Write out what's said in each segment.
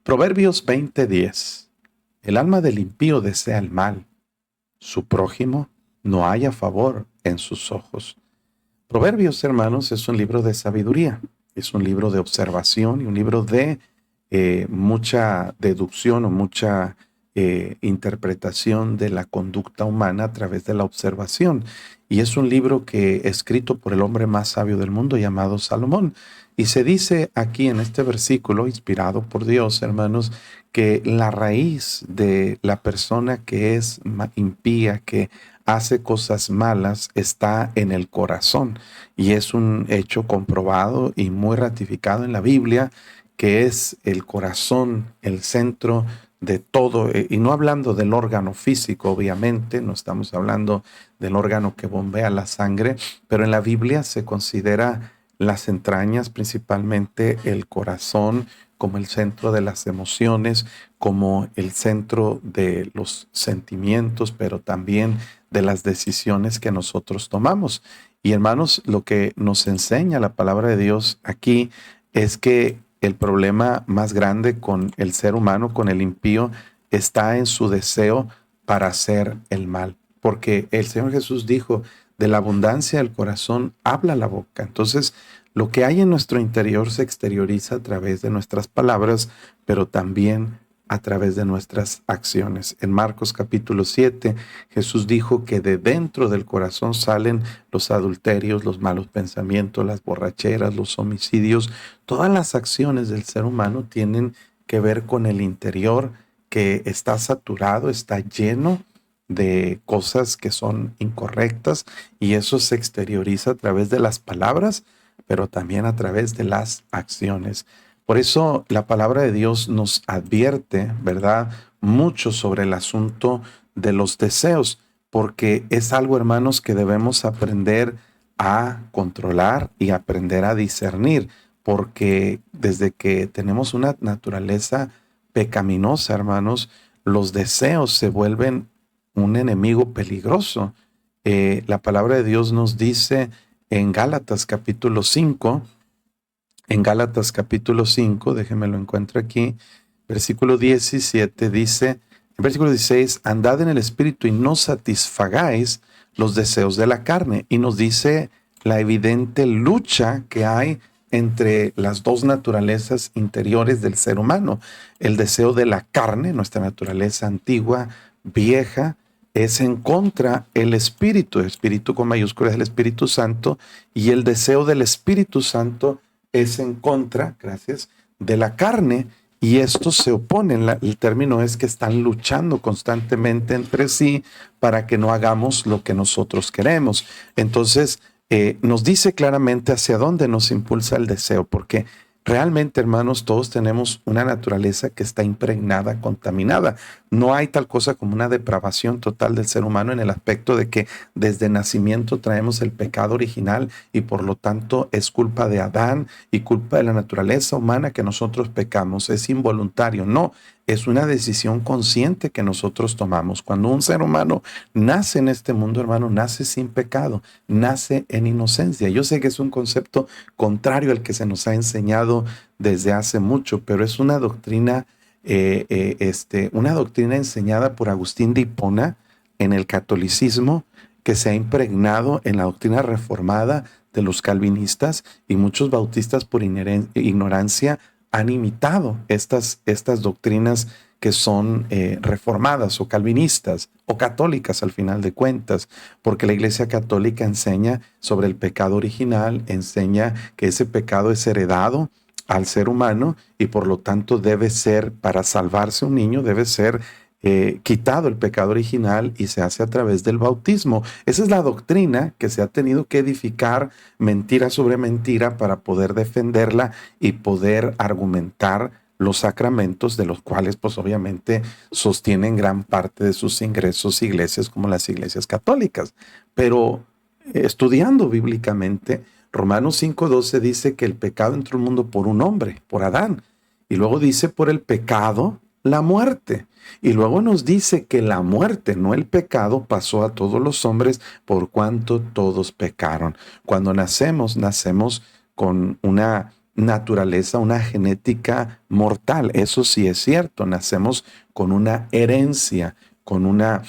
Proverbios 20:10. El alma del impío desea el mal. Su prójimo no halla favor en sus ojos. Proverbios, hermanos, es un libro de sabiduría. Es un libro de observación y un libro de mucha deducción o mucha interpretación de la conducta humana a través de la observación. Y es un libro que escrito por el hombre más sabio del mundo llamado Salomón. Y se dice aquí en este versículo, inspirado por Dios, hermanos, que la raíz de la persona que es impía, que hace cosas malas, está en el corazón. Y es un hecho comprobado y muy ratificado en la Biblia, que es el corazón, el centro de todo, y no hablando del órgano físico, obviamente, no estamos hablando del órgano que bombea la sangre, pero en la Biblia se considera las entrañas, principalmente el corazón, como el centro de las emociones, como el centro de los sentimientos, pero también de las decisiones que nosotros tomamos. Y hermanos, lo que nos enseña la palabra de Dios aquí es que el problema más grande con el ser humano, con el impío, está en su deseo para hacer el mal. Porque el Señor Jesús dijo, de la abundancia del corazón habla la boca. Entonces, lo que hay en nuestro interior se exterioriza a través de nuestras palabras, pero también a través de nuestras acciones. En Marcos capítulo 7, Jesús dijo que de dentro del corazón salen los adulterios, los malos pensamientos, las borracheras, los homicidios. Todas las acciones del ser humano tienen que ver con el interior, que está saturado, está lleno de cosas que son incorrectas, y eso se exterioriza a través de las palabras, pero también a través de las acciones. Por eso la palabra de Dios nos advierte, ¿verdad?, mucho sobre el asunto de los deseos, porque es algo, hermanos, que debemos aprender a controlar y aprender a discernir, porque desde que tenemos una naturaleza pecaminosa, hermanos, los deseos se vuelven un enemigo peligroso. La palabra de Dios nos dice en Gálatas capítulo 5, déjenme lo encuentro aquí, versículo 17 dice, en versículo 16, andad en el Espíritu y no satisfagáis los deseos de la carne. Y nos dice la evidente lucha que hay entre las dos naturalezas interiores del ser humano. El deseo de la carne, nuestra naturaleza antigua, vieja, es en contra el espíritu con mayúsculas, el Espíritu Santo, y el deseo del Espíritu Santo es en contra, gracias, de la carne, y estos se oponen. El término es que están luchando constantemente entre sí para que no hagamos lo que nosotros queremos. Entonces, nos dice claramente hacia dónde nos impulsa el deseo, porque realmente, hermanos, todos tenemos una naturaleza que está impregnada, contaminada. No hay tal cosa como una depravación total del ser humano en el aspecto de que desde nacimiento traemos el pecado original y por lo tanto es culpa de Adán y culpa de la naturaleza humana que nosotros pecamos. Es involuntario, no. Es una decisión consciente que nosotros tomamos. Cuando un ser humano nace en este mundo, hermano, nace sin pecado, nace en inocencia. Yo sé que es un concepto contrario al que se nos ha enseñado desde hace mucho, pero es una doctrina, una doctrina enseñada por Agustín de Hipona en el catolicismo, que se ha impregnado en la doctrina reformada de los calvinistas, y muchos bautistas por ignorancia han imitado estas doctrinas que son reformadas o calvinistas o católicas al final de cuentas, porque la Iglesia Católica enseña sobre el pecado original, enseña que ese pecado es heredado al ser humano y por lo tanto debe ser, para salvarse un niño, debe ser quitado el pecado original, y se hace a través del bautismo. Esa es la doctrina que se ha tenido que edificar mentira sobre mentira para poder defenderla y poder argumentar los sacramentos, de los cuales pues obviamente sostienen gran parte de sus ingresos iglesias como las iglesias católicas. Pero estudiando bíblicamente, Romanos 5:12 dice que el pecado entró al mundo por un hombre, por Adán, y luego dice por el pecado la muerte. Y luego nos dice que la muerte, no el pecado, pasó a todos los hombres por cuanto todos pecaron. Cuando nacemos con una naturaleza, una genética mortal. Eso sí es cierto. Nacemos con una herencia, con una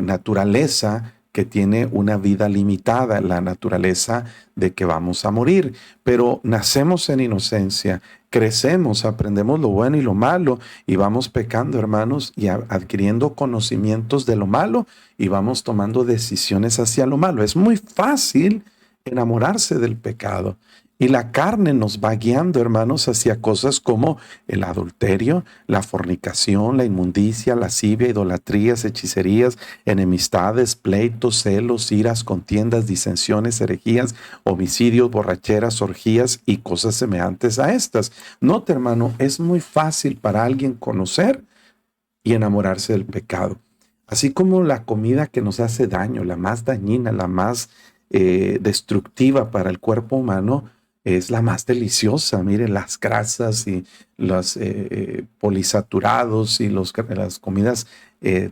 naturaleza que tiene una vida limitada, la naturaleza de que vamos a morir. Pero nacemos en inocencia, crecemos, aprendemos lo bueno y lo malo y vamos pecando, hermanos, y adquiriendo conocimientos de lo malo y vamos tomando decisiones hacia lo malo. Es muy fácil enamorarse del pecado. Y la carne nos va guiando, hermanos, hacia cosas como el adulterio, la fornicación, la inmundicia, lascivia, idolatrías, hechicerías, enemistades, pleitos, celos, iras, contiendas, disensiones, herejías, homicidios, borracheras, orgías y cosas semejantes a estas. Note, hermano, es muy fácil para alguien conocer y enamorarse del pecado. Así como la comida que nos hace daño, la más dañina, la más destructiva para el cuerpo humano, es la más deliciosa. Miren, las grasas y los polisaturados y las comidas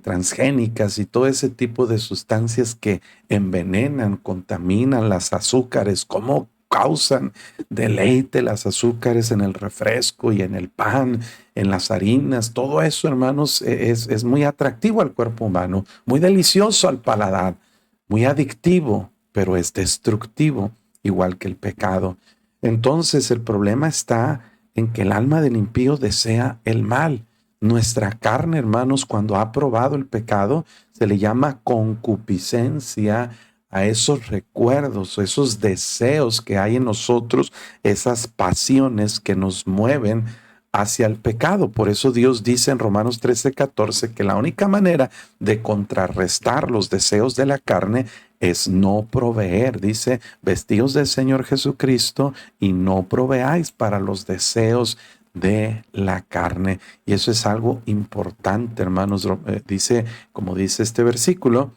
transgénicas y todo ese tipo de sustancias que envenenan, contaminan, las azúcares, cómo causan deleite las azúcares en el refresco y en el pan, en las harinas. Todo eso, hermanos, es muy atractivo al cuerpo humano, muy delicioso al paladar, muy adictivo, pero es destructivo, igual que el pecado. Entonces el problema está en que el alma del impío desea el mal. Nuestra carne, hermanos, cuando ha probado el pecado, se le llama concupiscencia a esos recuerdos, esos deseos que hay en nosotros, esas pasiones que nos mueven hacia el pecado. Por eso Dios dice en Romanos 13:14 que la única manera de contrarrestar los deseos de la carne es no proveer. Dice, vestíos del Señor Jesucristo y no proveáis para los deseos de la carne. Y eso es algo importante, hermanos. Dice, como dice este versículo,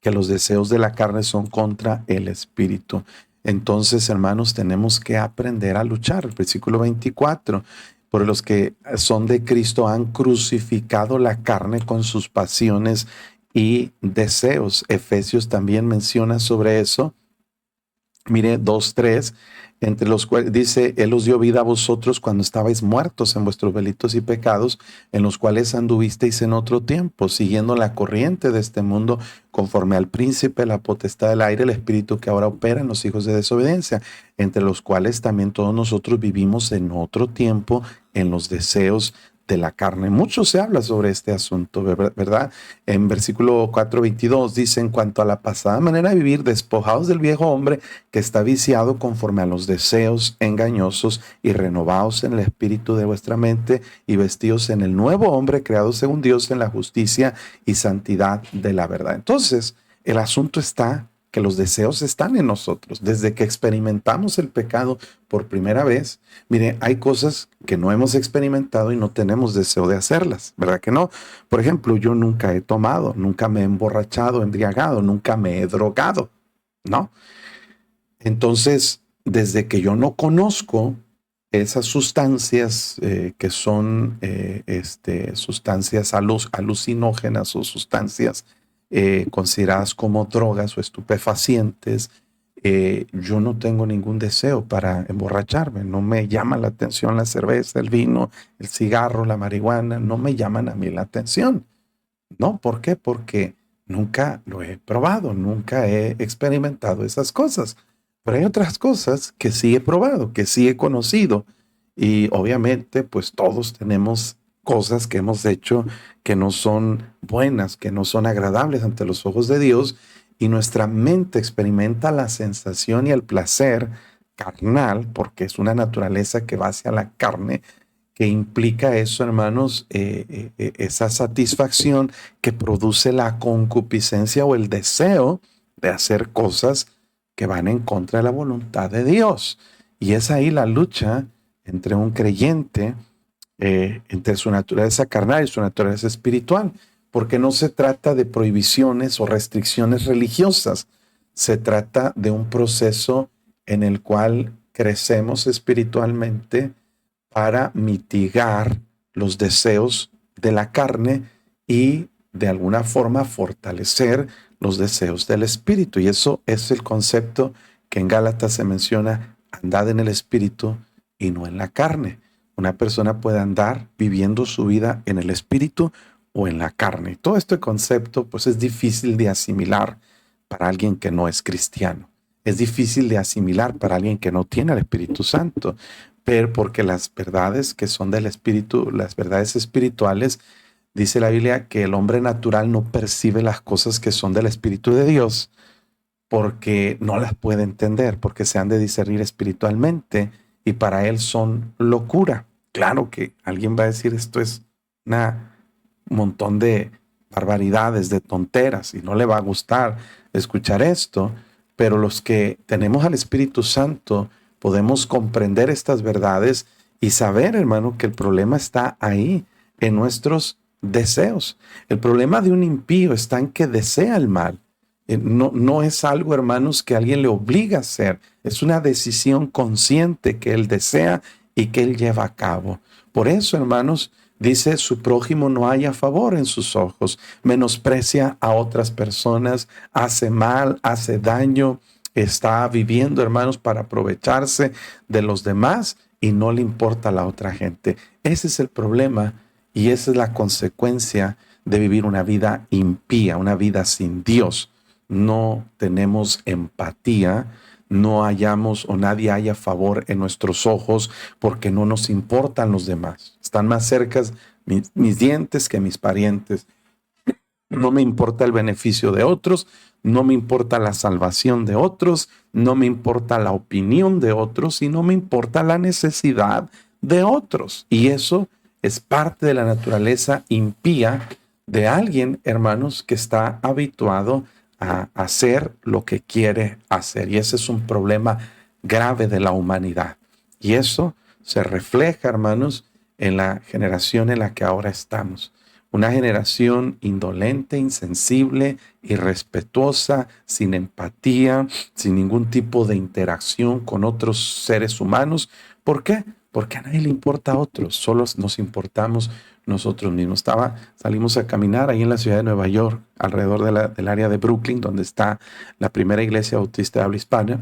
que los deseos de la carne son contra el espíritu. Entonces, hermanos, tenemos que aprender a luchar. El versículo 24. Por los que son de Cristo han crucificado la carne con sus pasiones y deseos. Efesios también menciona sobre eso. Mire, 2:3, entre los cuales dice, Él os dio vida a vosotros cuando estabais muertos en vuestros delitos y pecados, en los cuales anduvisteis en otro tiempo, siguiendo la corriente de este mundo, conforme al príncipe, la potestad del aire, el espíritu que ahora opera en los hijos de desobediencia, entre los cuales también todos nosotros vivimos en otro tiempo, en los deseos de la carne. Mucho se habla sobre este asunto, ¿verdad? En versículo 4:22 dice, en cuanto a la pasada manera de vivir, despojados del viejo hombre que está viciado conforme a los deseos engañosos y renovados en el espíritu de vuestra mente y vestidos en el nuevo hombre creado según Dios en la justicia y santidad de la verdad. Entonces, el asunto está que los deseos están en nosotros. Desde que experimentamos el pecado por primera vez, mire, hay cosas que no hemos experimentado y no tenemos deseo de hacerlas, ¿verdad que no? Por ejemplo, yo nunca he tomado, nunca me he emborrachado, embriagado, nunca me he drogado, ¿no? Entonces, desde que yo no conozco esas sustancias que son sustancias alucinógenas o sustancias consideradas como drogas o estupefacientes, yo no tengo ningún deseo para emborracharme. No me llama la atención la cerveza, el vino, el cigarro, la marihuana, no me llaman a mí la atención. ¿No? ¿Por qué? Porque nunca lo he probado, nunca he experimentado esas cosas. Pero hay otras cosas que sí he probado, que sí he conocido. Y obviamente, pues todos tenemos cosas que hemos hecho que no son buenas, que no son agradables ante los ojos de Dios. Y nuestra mente experimenta la sensación y el placer carnal, porque es una naturaleza que va hacia la carne, que implica eso, hermanos, esa satisfacción que produce la concupiscencia o el deseo de hacer cosas que van en contra de la voluntad de Dios. Y es ahí la lucha entre un creyente, entre su naturaleza carnal y su naturaleza espiritual, porque no se trata de prohibiciones o restricciones religiosas, se trata de un proceso en el cual crecemos espiritualmente para mitigar los deseos de la carne y de alguna forma fortalecer los deseos del espíritu. Y eso es el concepto que en Gálatas se menciona andad en el Espíritu y no en la carne. Una persona puede andar viviendo su vida en el Espíritu o en la carne. Todo este concepto pues es difícil de asimilar para alguien que no es cristiano. Es difícil de asimilar para alguien que no tiene el Espíritu Santo, pero porque las verdades que son del Espíritu, las verdades espirituales, dice la Biblia que el hombre natural no percibe las cosas que son del Espíritu de Dios porque no las puede entender, porque se han de discernir espiritualmente y para él son locura. Claro que alguien va a decir esto es un montón de barbaridades, de tonteras y no le va a gustar escuchar esto, pero los que tenemos al Espíritu Santo podemos comprender estas verdades y saber, hermano, que el problema está ahí, en nuestros deseos. El problema de un impío está en que desea el mal. No es algo, hermanos, que alguien le obliga a hacer. Es una decisión consciente que él desea y que él lleva a cabo. Por eso, hermanos, dice, su prójimo no haya favor en sus ojos, menosprecia a otras personas, hace mal, hace daño, está viviendo, hermanos, para aprovecharse de los demás y no le importa a la otra gente. Ese es el problema y esa es la consecuencia de vivir una vida impía, una vida sin Dios. No tenemos empatía, no hallamos o nadie haya favor en nuestros ojos porque no nos importan los demás. Están más cerca mis dientes que mis parientes. No me importa el beneficio de otros, no me importa la salvación de otros, no me importa la opinión de otros y no me importa la necesidad de otros. Y eso es parte de la naturaleza impía de alguien, hermanos, que está habituado a hacer lo que quiere hacer. Y ese es un problema grave de la humanidad. Y eso se refleja, hermanos, en la generación en la que ahora estamos. Una generación indolente, insensible, irrespetuosa, sin empatía, sin ningún tipo de interacción con otros seres humanos. ¿Por qué? Porque a nadie le importa a otros, solo nos importamos nosotros mismos. Salimos a caminar ahí en la ciudad de Nueva York, alrededor del área de Brooklyn, donde está la primera iglesia bautista de habla hispana.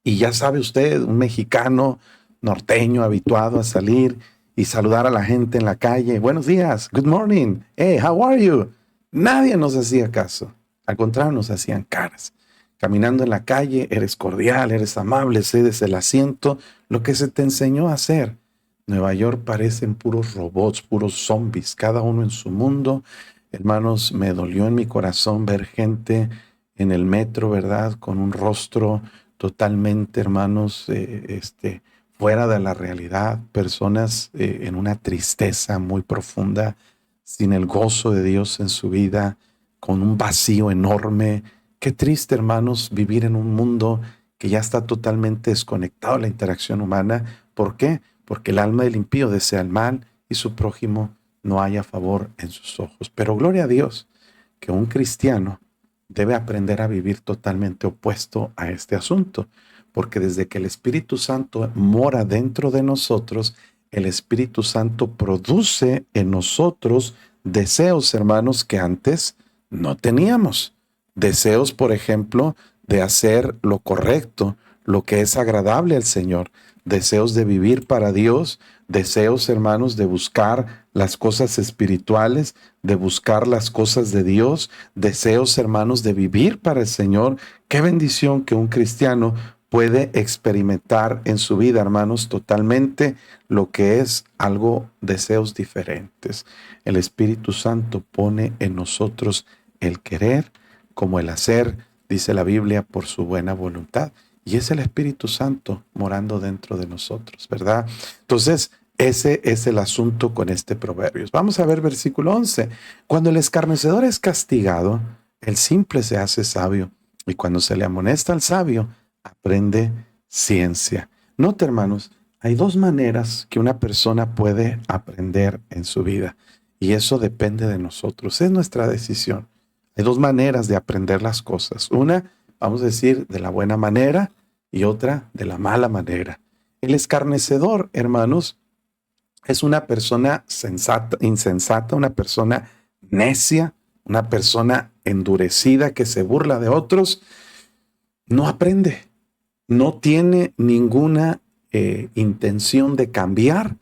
Y ya sabe usted, un mexicano norteño habituado a salir y saludar a la gente en la calle. Buenos días, good morning, hey, how are you? Nadie nos hacía caso. Al contrario, nos hacían caras. Caminando en la calle, eres cordial, eres amable, cedes el asiento, lo que se te enseñó a hacer. Nueva York parecen puros robots, puros zombies, cada uno en su mundo. Hermanos, me dolió en mi corazón ver gente en el metro, ¿verdad? Con un rostro totalmente, hermanos, fuera de la realidad, personas en una tristeza muy profunda, sin el gozo de Dios en su vida, con un vacío enorme. Qué triste, hermanos, vivir en un mundo que ya está totalmente desconectado de la interacción humana. ¿Por qué? Porque el alma del impío desea el mal y su prójimo no haya favor en sus ojos. Pero gloria a Dios que un cristiano debe aprender a vivir totalmente opuesto a este asunto, porque desde que el Espíritu Santo mora dentro de nosotros, el Espíritu Santo produce en nosotros deseos, hermanos, que antes no teníamos. Deseos, por ejemplo, de hacer lo correcto, lo que es agradable al Señor. Deseos de vivir para Dios, deseos, hermanos, de buscar las cosas espirituales, de buscar las cosas de Dios, deseos, hermanos, de vivir para el Señor. Qué bendición que un cristiano puede experimentar en su vida, hermanos, totalmente lo que es algo, deseos diferentes. El Espíritu Santo pone en nosotros el querer como el hacer, dice la Biblia, por su buena voluntad. Y es el Espíritu Santo morando dentro de nosotros, ¿verdad? Entonces, ese es el asunto con este Proverbios. Vamos a ver versículo 11. Cuando el escarnecedor es castigado, el simple se hace sabio. Y cuando se le amonesta al sabio, aprende ciencia. Note, hermanos, hay dos maneras que una persona puede aprender en su vida. Y eso depende de nosotros. Es nuestra decisión. Hay dos maneras de aprender las cosas. Una, vamos a decir, de la buena manera y otra de la mala manera. El escarnecedor, hermanos, es una persona insensata, una persona necia, una persona endurecida que se burla de otros. No aprende. no tiene ninguna intención de cambiar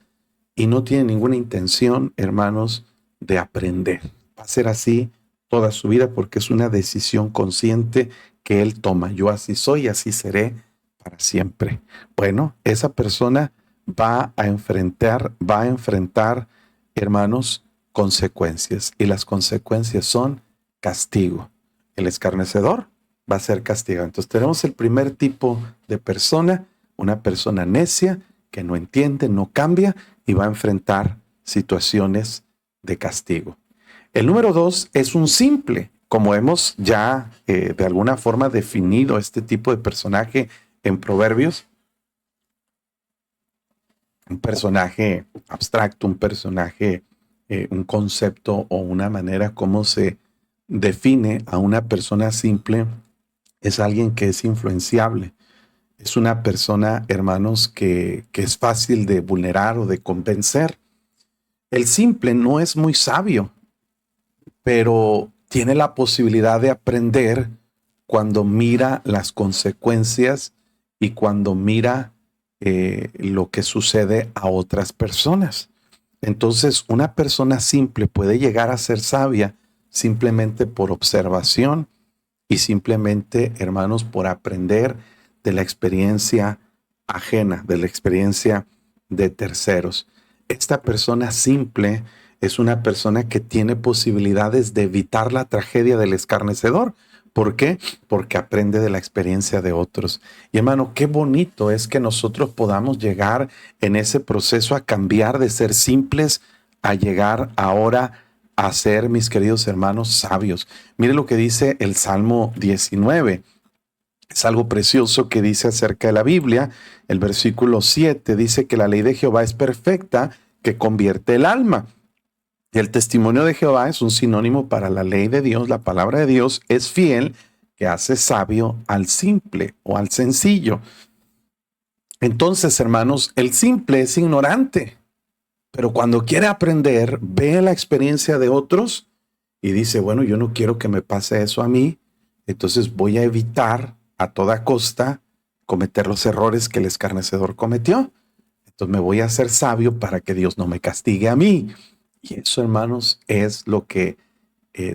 y no tiene ninguna intención, hermanos, de aprender. Va a ser así toda su vida porque es una decisión consciente que él toma. Yo así soy y así seré para siempre. Bueno, esa persona va a enfrentar, hermanos, consecuencias. Y las consecuencias son castigo. El escarnecedor va a ser castigado. Entonces tenemos el primer tipo de persona, una persona necia que no entiende, no cambia y va a enfrentar situaciones de castigo. El número 2 es un simple, como hemos ya de alguna forma definido este tipo de personaje en Proverbios, un personaje abstracto, un personaje, un concepto o una manera como se define a una persona simple, es alguien que es influenciable. Es una persona, hermanos, que es fácil de vulnerar o de convencer. El simple no es muy sabio, pero tiene la posibilidad de aprender cuando mira las consecuencias y cuando mira lo que sucede a otras personas. Entonces, una persona simple puede llegar a ser sabia simplemente por observación y simplemente, hermanos, por aprender de la experiencia ajena, de la experiencia de terceros. Esta persona simple es una persona que tiene posibilidades de evitar la tragedia del escarnecedor. ¿Por qué? Porque aprende de la experiencia de otros. Y hermano, qué bonito es que nosotros podamos llegar en ese proceso a cambiar de ser simples a llegar ahora a ser, mis queridos hermanos, sabios. Mire lo que dice el Salmo 19. Es algo precioso que dice acerca de la Biblia. El versículo 7 dice que la ley de Jehová es perfecta, que convierte el alma. Y el testimonio de Jehová es un sinónimo para la ley de Dios. La palabra de Dios es fiel, que hace sabio al simple o al sencillo. Entonces, hermanos, el simple es ignorante, pero cuando quiere aprender, ve la experiencia de otros y dice, bueno, yo no quiero que me pase eso a mí, entonces voy a evitar a toda costa cometer los errores que el escarnecedor cometió. Entonces me voy a hacer sabio para que Dios no me castigue a mí. Y eso, hermanos, es lo que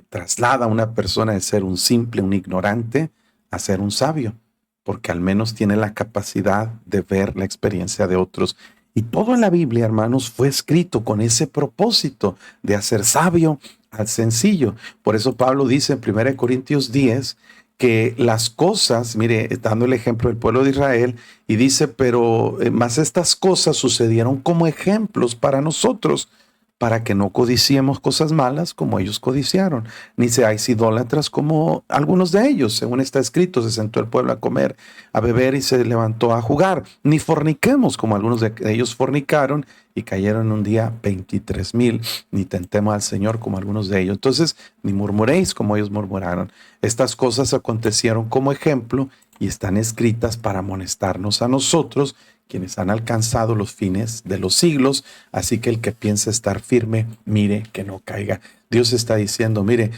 traslada a una persona de ser un simple, un ignorante, a ser un sabio, porque al menos tiene la capacidad de ver la experiencia de otros. Y todo en la Biblia, hermanos, fue escrito con ese propósito de hacer sabio al sencillo. Por eso Pablo dice en 1 Corintios 10 que las cosas, mire, dando el ejemplo del pueblo de Israel, y dice, pero más estas cosas sucedieron como ejemplos para nosotros, para que no codiciemos cosas malas como ellos codiciaron, ni seáis idólatras como algunos de ellos. Según está escrito, se sentó el pueblo a comer, a beber y se levantó a jugar. Ni forniquemos como algunos de ellos fornicaron y cayeron un día 23,000. Ni tentemos al Señor como algunos de ellos. Entonces, ni murmuréis como ellos murmuraron. Estas cosas acontecieron como ejemplo y están escritas para amonestarnos a nosotros, quienes han alcanzado los fines de los siglos. Así que el que piensa estar firme, mire que no caiga. Dios está diciendo, mire,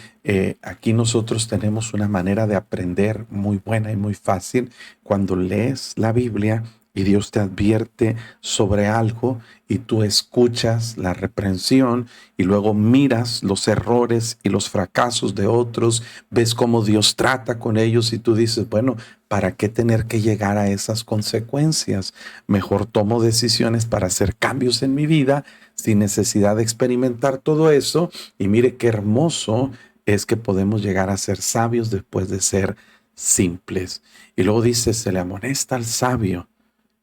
aquí nosotros tenemos una manera de aprender muy buena y muy fácil. Cuando lees la Biblia y Dios te advierte sobre algo y tú escuchas la reprensión y luego miras los errores y los fracasos de otros, ves cómo Dios trata con ellos y tú dices, bueno, ¿para qué tener que llegar a esas consecuencias? Mejor tomo decisiones para hacer cambios en mi vida sin necesidad de experimentar todo eso. Y mire qué hermoso es que podemos llegar a ser sabios después de ser simples. Y luego dice, se le amonesta al sabio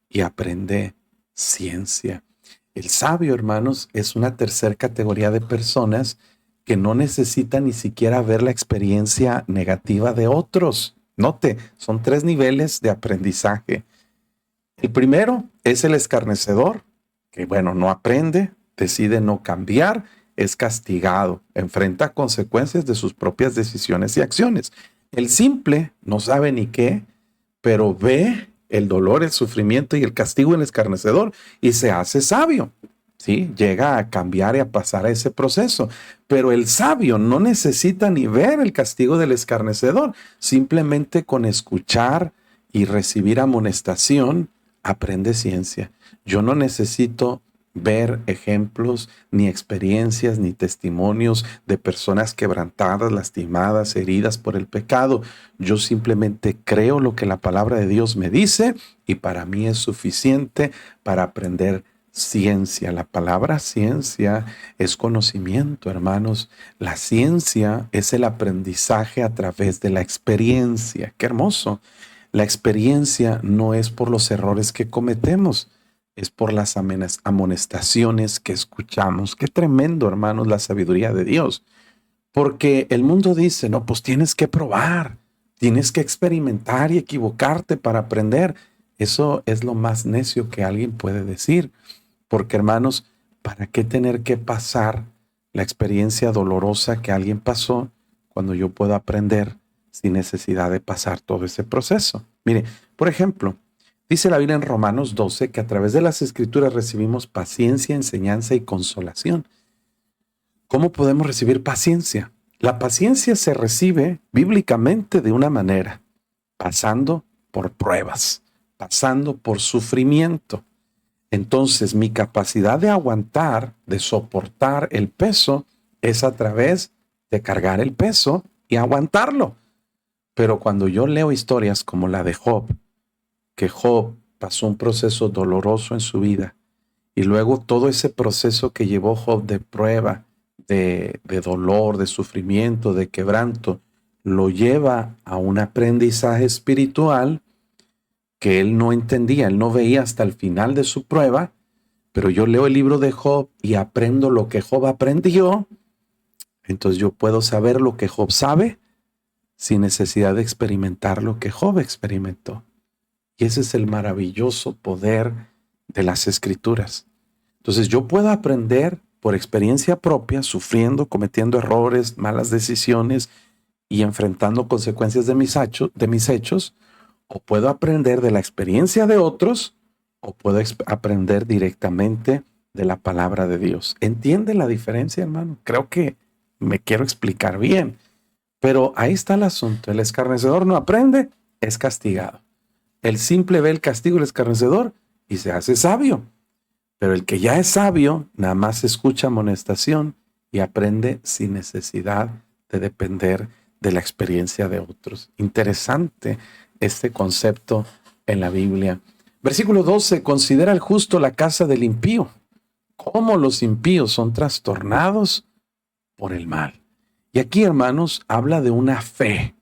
y aprende ciencia. El sabio, hermanos, es una tercera categoría de personas que no necesitan ni siquiera ver la experiencia negativa de otros. Note, son 3 niveles de aprendizaje. El primero es el escarnecedor, que bueno, no aprende, decide no cambiar, es castigado, enfrenta consecuencias de sus propias decisiones y acciones. El simple no sabe ni qué, pero ve el dolor, el sufrimiento y el castigo del escarnecedor y se hace sabio. ¿Sí? Llega a cambiar y a pasar a ese proceso. Pero el sabio no necesita ni ver el castigo del escarnecedor, simplemente con escuchar y recibir amonestación, aprende ciencia. Yo no necesito ver ejemplos, ni experiencias, ni testimonios de personas quebrantadas, lastimadas, heridas por el pecado. Yo simplemente creo lo que la palabra de Dios me dice y para mí es suficiente para aprender ciencia. La palabra ciencia es conocimiento, hermanos. La ciencia es el aprendizaje a través de la experiencia. ¡Qué hermoso! La experiencia no es por los errores que cometemos, es por las amonestaciones que escuchamos. Qué tremendo, hermanos, la sabiduría de Dios. Porque el mundo dice, no, pues tienes que probar, tienes que experimentar y equivocarte para aprender. Eso es lo más necio que alguien puede decir. Porque, hermanos, ¿para qué tener que pasar la experiencia dolorosa que alguien pasó cuando yo puedo aprender sin necesidad de pasar todo ese proceso? Mire, por ejemplo, dice la Biblia en Romanos 12 que a través de las Escrituras recibimos paciencia, enseñanza y consolación. ¿Cómo podemos recibir paciencia? La paciencia se recibe bíblicamente de una manera, pasando por pruebas, pasando por sufrimiento. Entonces, mi capacidad de aguantar, de soportar el peso, es a través de cargar el peso y aguantarlo. Pero cuando yo leo historias como la de Job, que Job pasó un proceso doloroso en su vida, y luego todo ese proceso que llevó Job de prueba, de dolor, de sufrimiento, de quebranto, lo lleva a un aprendizaje espiritual que él no entendía, él no veía hasta el final de su prueba, pero yo leo el libro de Job y aprendo lo que Job aprendió, entonces yo puedo saber lo que Job sabe sin necesidad de experimentar lo que Job experimentó. Y ese es el maravilloso poder de las Escrituras. Entonces yo puedo aprender por experiencia propia, sufriendo, cometiendo errores, malas decisiones y enfrentando consecuencias de mis hechos, o puedo aprender de la experiencia de otros, o puedo aprender directamente de la palabra de Dios. ¿Entiende la diferencia, hermano? Creo que me quiero explicar bien. Pero ahí está el asunto. El escarnecedor no aprende, es castigado. El simple ve el castigo del escarnecedor y se hace sabio. Pero el que ya es sabio, nada más escucha amonestación y aprende sin necesidad de depender de la experiencia de otros. Interesante este concepto en la Biblia. Versículo 12, considera el justo la casa del impío. ¿Cómo los impíos son trastornados por el mal? Y aquí, hermanos, habla de una fe,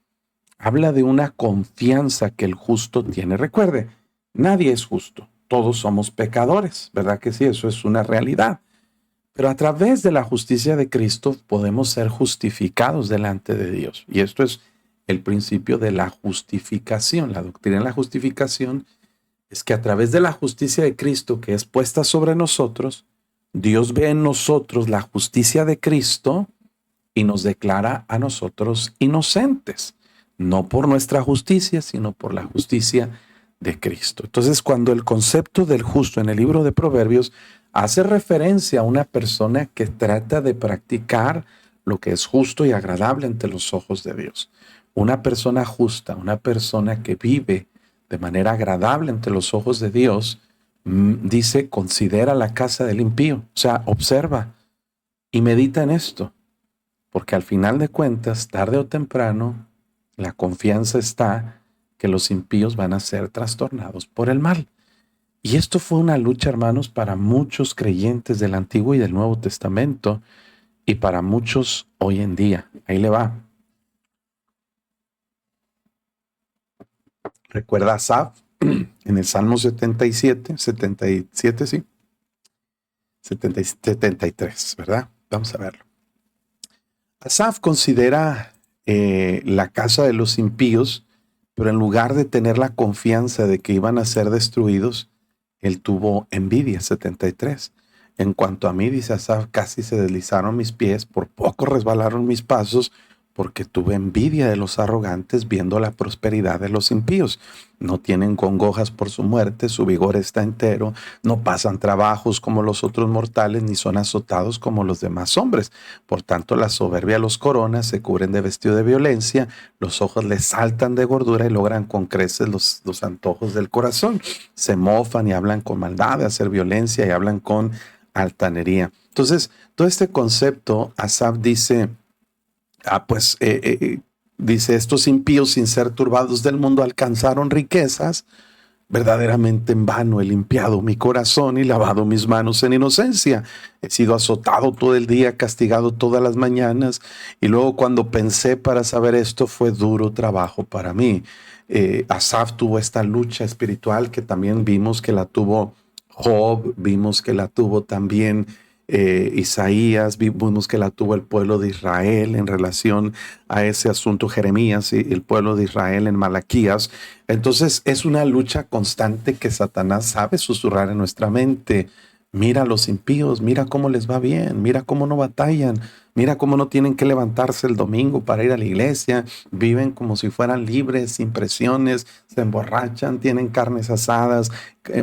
habla de una confianza que el justo tiene. Recuerde, nadie es justo, todos somos pecadores, ¿verdad que sí? Eso es una realidad. Pero a través de la justicia de Cristo podemos ser justificados delante de Dios. Y esto es el principio de la justificación. La doctrina de la justificación es que a través de la justicia de Cristo que es puesta sobre nosotros, Dios ve en nosotros la justicia de Cristo y nos declara a nosotros inocentes, no por nuestra justicia, sino por la justicia de Cristo. Entonces, cuando el concepto del justo en el libro de Proverbios hace referencia a una persona que trata de practicar lo que es justo y agradable ante los ojos de Dios, una persona justa, una persona que vive de manera agradable ante los ojos de Dios, dice, considera la casa del impío, o sea, observa y medita en esto. Porque al final de cuentas, tarde o temprano, la confianza está que los impíos van a ser trastornados por el mal. Y esto fue una lucha, hermanos, para muchos creyentes del Antiguo y del Nuevo Testamento y para muchos hoy en día. Ahí le va. Recuerda a Asaf en el Salmo 77, sí, 73, ¿verdad? Vamos a verlo. Asaf considera la casa de los impíos, pero en lugar de tener la confianza de que iban a ser destruidos, él tuvo envidia, 73. En cuanto a mí, dice Asaf, casi se deslizaron mis pies, por poco resbalaron mis pasos, porque tuve envidia de los arrogantes viendo la prosperidad de los impíos. No tienen congojas por su muerte, su vigor está entero, no pasan trabajos como los otros mortales, ni son azotados como los demás hombres. Por tanto, la soberbia los corona, se cubren de vestido de violencia, los ojos les saltan de gordura y logran con creces los antojos del corazón. Se mofan y hablan con maldad de hacer violencia y hablan con altanería. Entonces, todo este concepto, Asaf dice, dice, estos impíos sin ser turbados del mundo alcanzaron riquezas, verdaderamente en vano he limpiado mi corazón y lavado mis manos en inocencia. He sido azotado todo el día, castigado todas las mañanas, y luego cuando pensé para saber esto fue duro trabajo para mí. Asaf tuvo esta lucha espiritual que también vimos que la tuvo Job, vimos que la tuvo también Isaías, vimos que la tuvo el pueblo de Israel en relación a ese asunto, Jeremías y el pueblo de Israel en Malaquías. Entonces es una lucha constante que Satanás sabe susurrar en nuestra mente. Mira a los impíos, mira cómo les va bien, mira cómo no batallan, mira cómo no tienen que levantarse el domingo para ir a la iglesia, viven como si fueran libres, sin presiones, se emborrachan, tienen carnes asadas,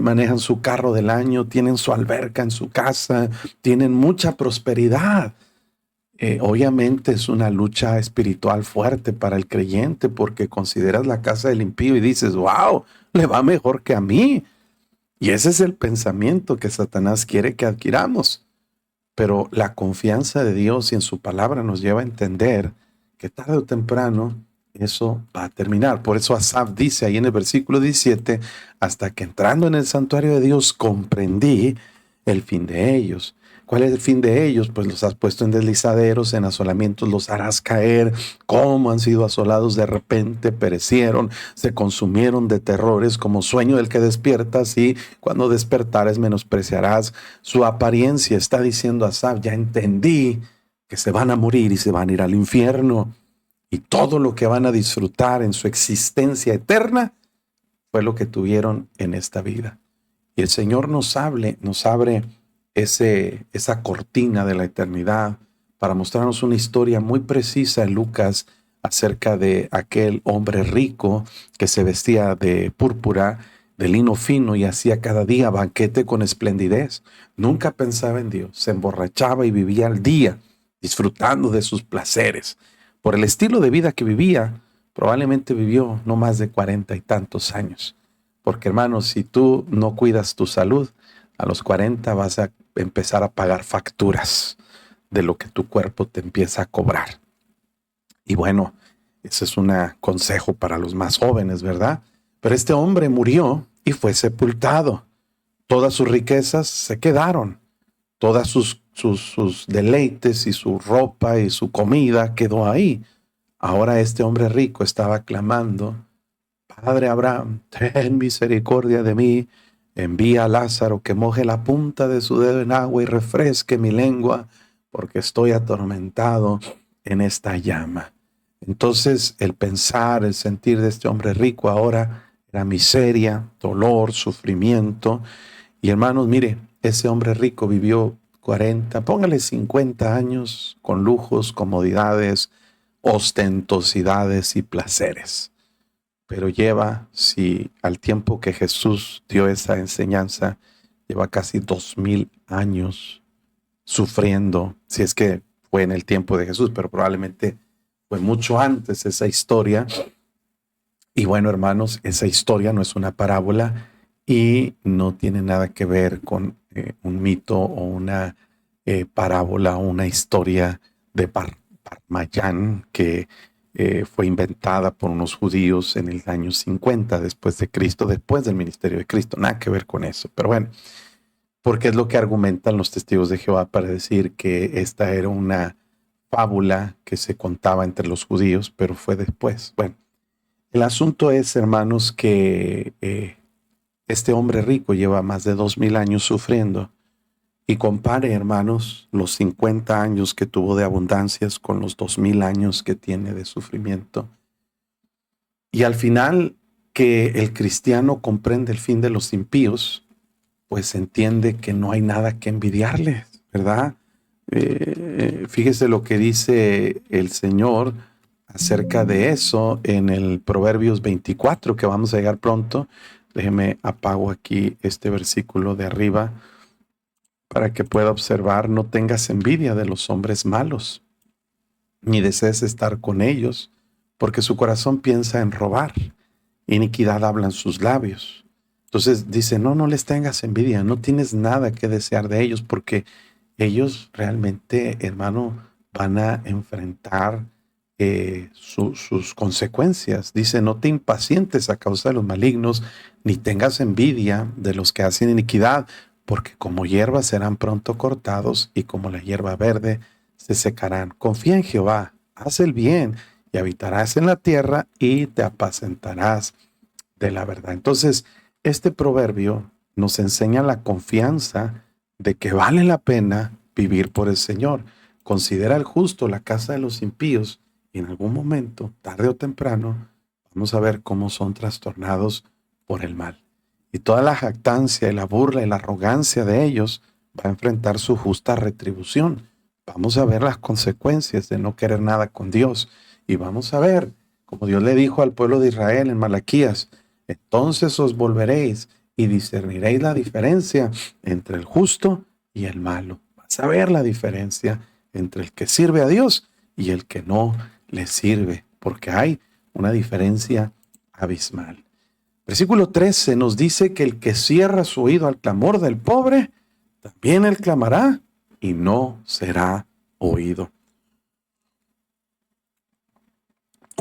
manejan su carro del año, tienen su alberca en su casa, tienen mucha prosperidad. Obviamente es una lucha espiritual fuerte para el creyente porque consideras la casa del impío y dices, wow, le va mejor que a mí. Y ese es el pensamiento que Satanás quiere que adquiramos. Pero la confianza de Dios y en su palabra nos lleva a entender que tarde o temprano eso va a terminar. Por eso Asaf dice ahí en el versículo 17, hasta que entrando en el santuario de Dios comprendí el fin de ellos. ¿Cuál es el fin de ellos? Pues los has puesto en deslizaderos, en asolamientos los harás caer. Cómo han sido asolados de repente, perecieron, se consumieron de terrores como sueño del que despiertas y cuando despertares menospreciarás su apariencia. Está diciendo Asaf, ya entendí que se van a morir y se van a ir al infierno. Y todo lo que van a disfrutar en su existencia eterna fue lo que tuvieron en esta vida. Y el Señor nos abre esa cortina de la eternidad para mostrarnos una historia muy precisa en Lucas acerca de aquel hombre rico que se vestía de púrpura, de lino fino y hacía cada día banquete con esplendidez. Nunca pensaba en Dios, se emborrachaba y vivía al día, disfrutando de sus placeres. Por el estilo de vida que vivía, probablemente vivió no más de 40 y tantos años. Porque hermanos, si tú no cuidas tu salud, a los 40 vas a empezar a pagar facturas de lo que tu cuerpo te empieza a cobrar. Y bueno, ese es un consejo para los más jóvenes, ¿verdad? Pero este hombre murió y fue sepultado. Todas sus riquezas se quedaron. Todas sus deleites y su ropa y su comida quedó ahí. Ahora este hombre rico estaba clamando, Padre Abraham, ten misericordia de mí, envía a Lázaro que moje la punta de su dedo en agua y refresque mi lengua, porque estoy atormentado en esta llama. Entonces el pensar, el sentir de este hombre rico ahora era miseria, dolor, sufrimiento. Y hermanos, mire, ese hombre rico vivió 40, póngale 50 años con lujos, comodidades, ostentosidades y placeres. Pero lleva, si al tiempo que Jesús dio esa enseñanza, lleva casi 2000 años sufriendo, si es que fue en el tiempo de Jesús, pero probablemente fue mucho antes esa historia. Y bueno, hermanos, esa historia no es una parábola y no tiene nada que ver con un mito o una parábola o una historia de Parmayán que fue inventada por unos judíos en el año 50 después de Cristo, después del ministerio de Cristo. Nada que ver con eso. Pero bueno, porque es lo que argumentan los testigos de Jehová para decir que esta era una fábula que se contaba entre los judíos, pero fue después. Bueno, el asunto es, hermanos, que este hombre rico lleva más de 2000 años sufriendo. Y compare, hermanos, los 50 años que tuvo de abundancias con los 2000 años que tiene de sufrimiento. Y al final que el cristiano comprende el fin de los impíos, pues entiende que no hay nada que envidiarles, ¿verdad? Fíjese lo que dice el Señor acerca de eso en el Proverbios 24, que vamos a llegar pronto. Déjeme apago aquí este versículo de arriba para que pueda observar: no tengas envidia de los hombres malos, ni desees estar con ellos, porque su corazón piensa en robar, iniquidad hablan sus labios. Entonces dice, no les tengas envidia, no tienes nada que desear de ellos, porque ellos realmente, hermano, van a enfrentar sus consecuencias. Dice, no te impacientes a causa de los malignos, ni tengas envidia de los que hacen iniquidad, porque como hierba serán pronto cortados, y como la hierba verde se secarán. Confía en Jehová, haz el bien, y habitarás en la tierra, y te apacentarás de la verdad. Entonces, este proverbio nos enseña la confianza de que vale la pena vivir por el Señor. Considera el justo la casa de los impíos, y en algún momento, tarde o temprano, vamos a ver cómo son trastornados por el mal. Y toda la jactancia y la burla y la arrogancia de ellos va a enfrentar su justa retribución. Vamos a ver las consecuencias de no querer nada con Dios. Y vamos a ver, como Dios le dijo al pueblo de Israel en Malaquías, entonces os volveréis y discerniréis la diferencia entre el justo y el malo. Vas a ver la diferencia entre el que sirve a Dios y el que no le sirve, porque hay una diferencia abismal. Versículo 13 nos dice que el que cierra su oído al clamor del pobre, también él clamará y no será oído.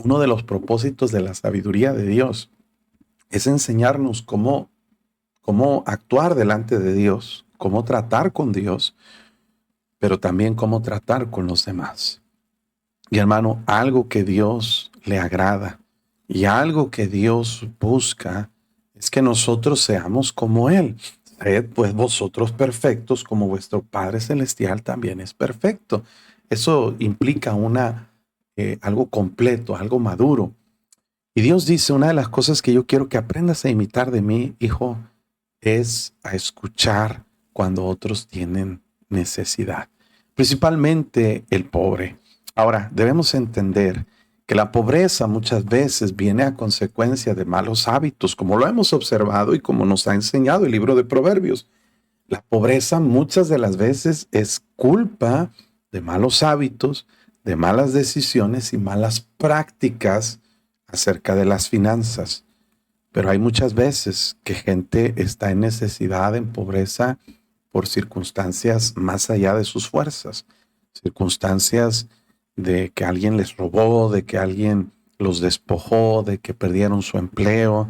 Uno de los propósitos de la sabiduría de Dios es enseñarnos cómo actuar delante de Dios, cómo tratar con Dios, pero también cómo tratar con los demás. Y hermano, algo que Dios le agrada y algo que Dios busca es que nosotros seamos como Él. Sed pues vosotros perfectos como vuestro Padre Celestial también es perfecto. Eso implica algo completo, algo maduro. Y Dios dice, una de las cosas que yo quiero que aprendas a imitar de mí, hijo, es a escuchar cuando otros tienen necesidad, principalmente el pobre. Ahora, debemos entender que la pobreza muchas veces viene a consecuencia de malos hábitos, como lo hemos observado y como nos ha enseñado el libro de Proverbios. La pobreza muchas de las veces es culpa de malos hábitos, de malas decisiones y malas prácticas acerca de las finanzas. Pero hay muchas veces que gente está en necesidad, en pobreza, por circunstancias más allá de sus fuerzas. Circunstancias de que alguien les robó, de que alguien los despojó, de que perdieron su empleo.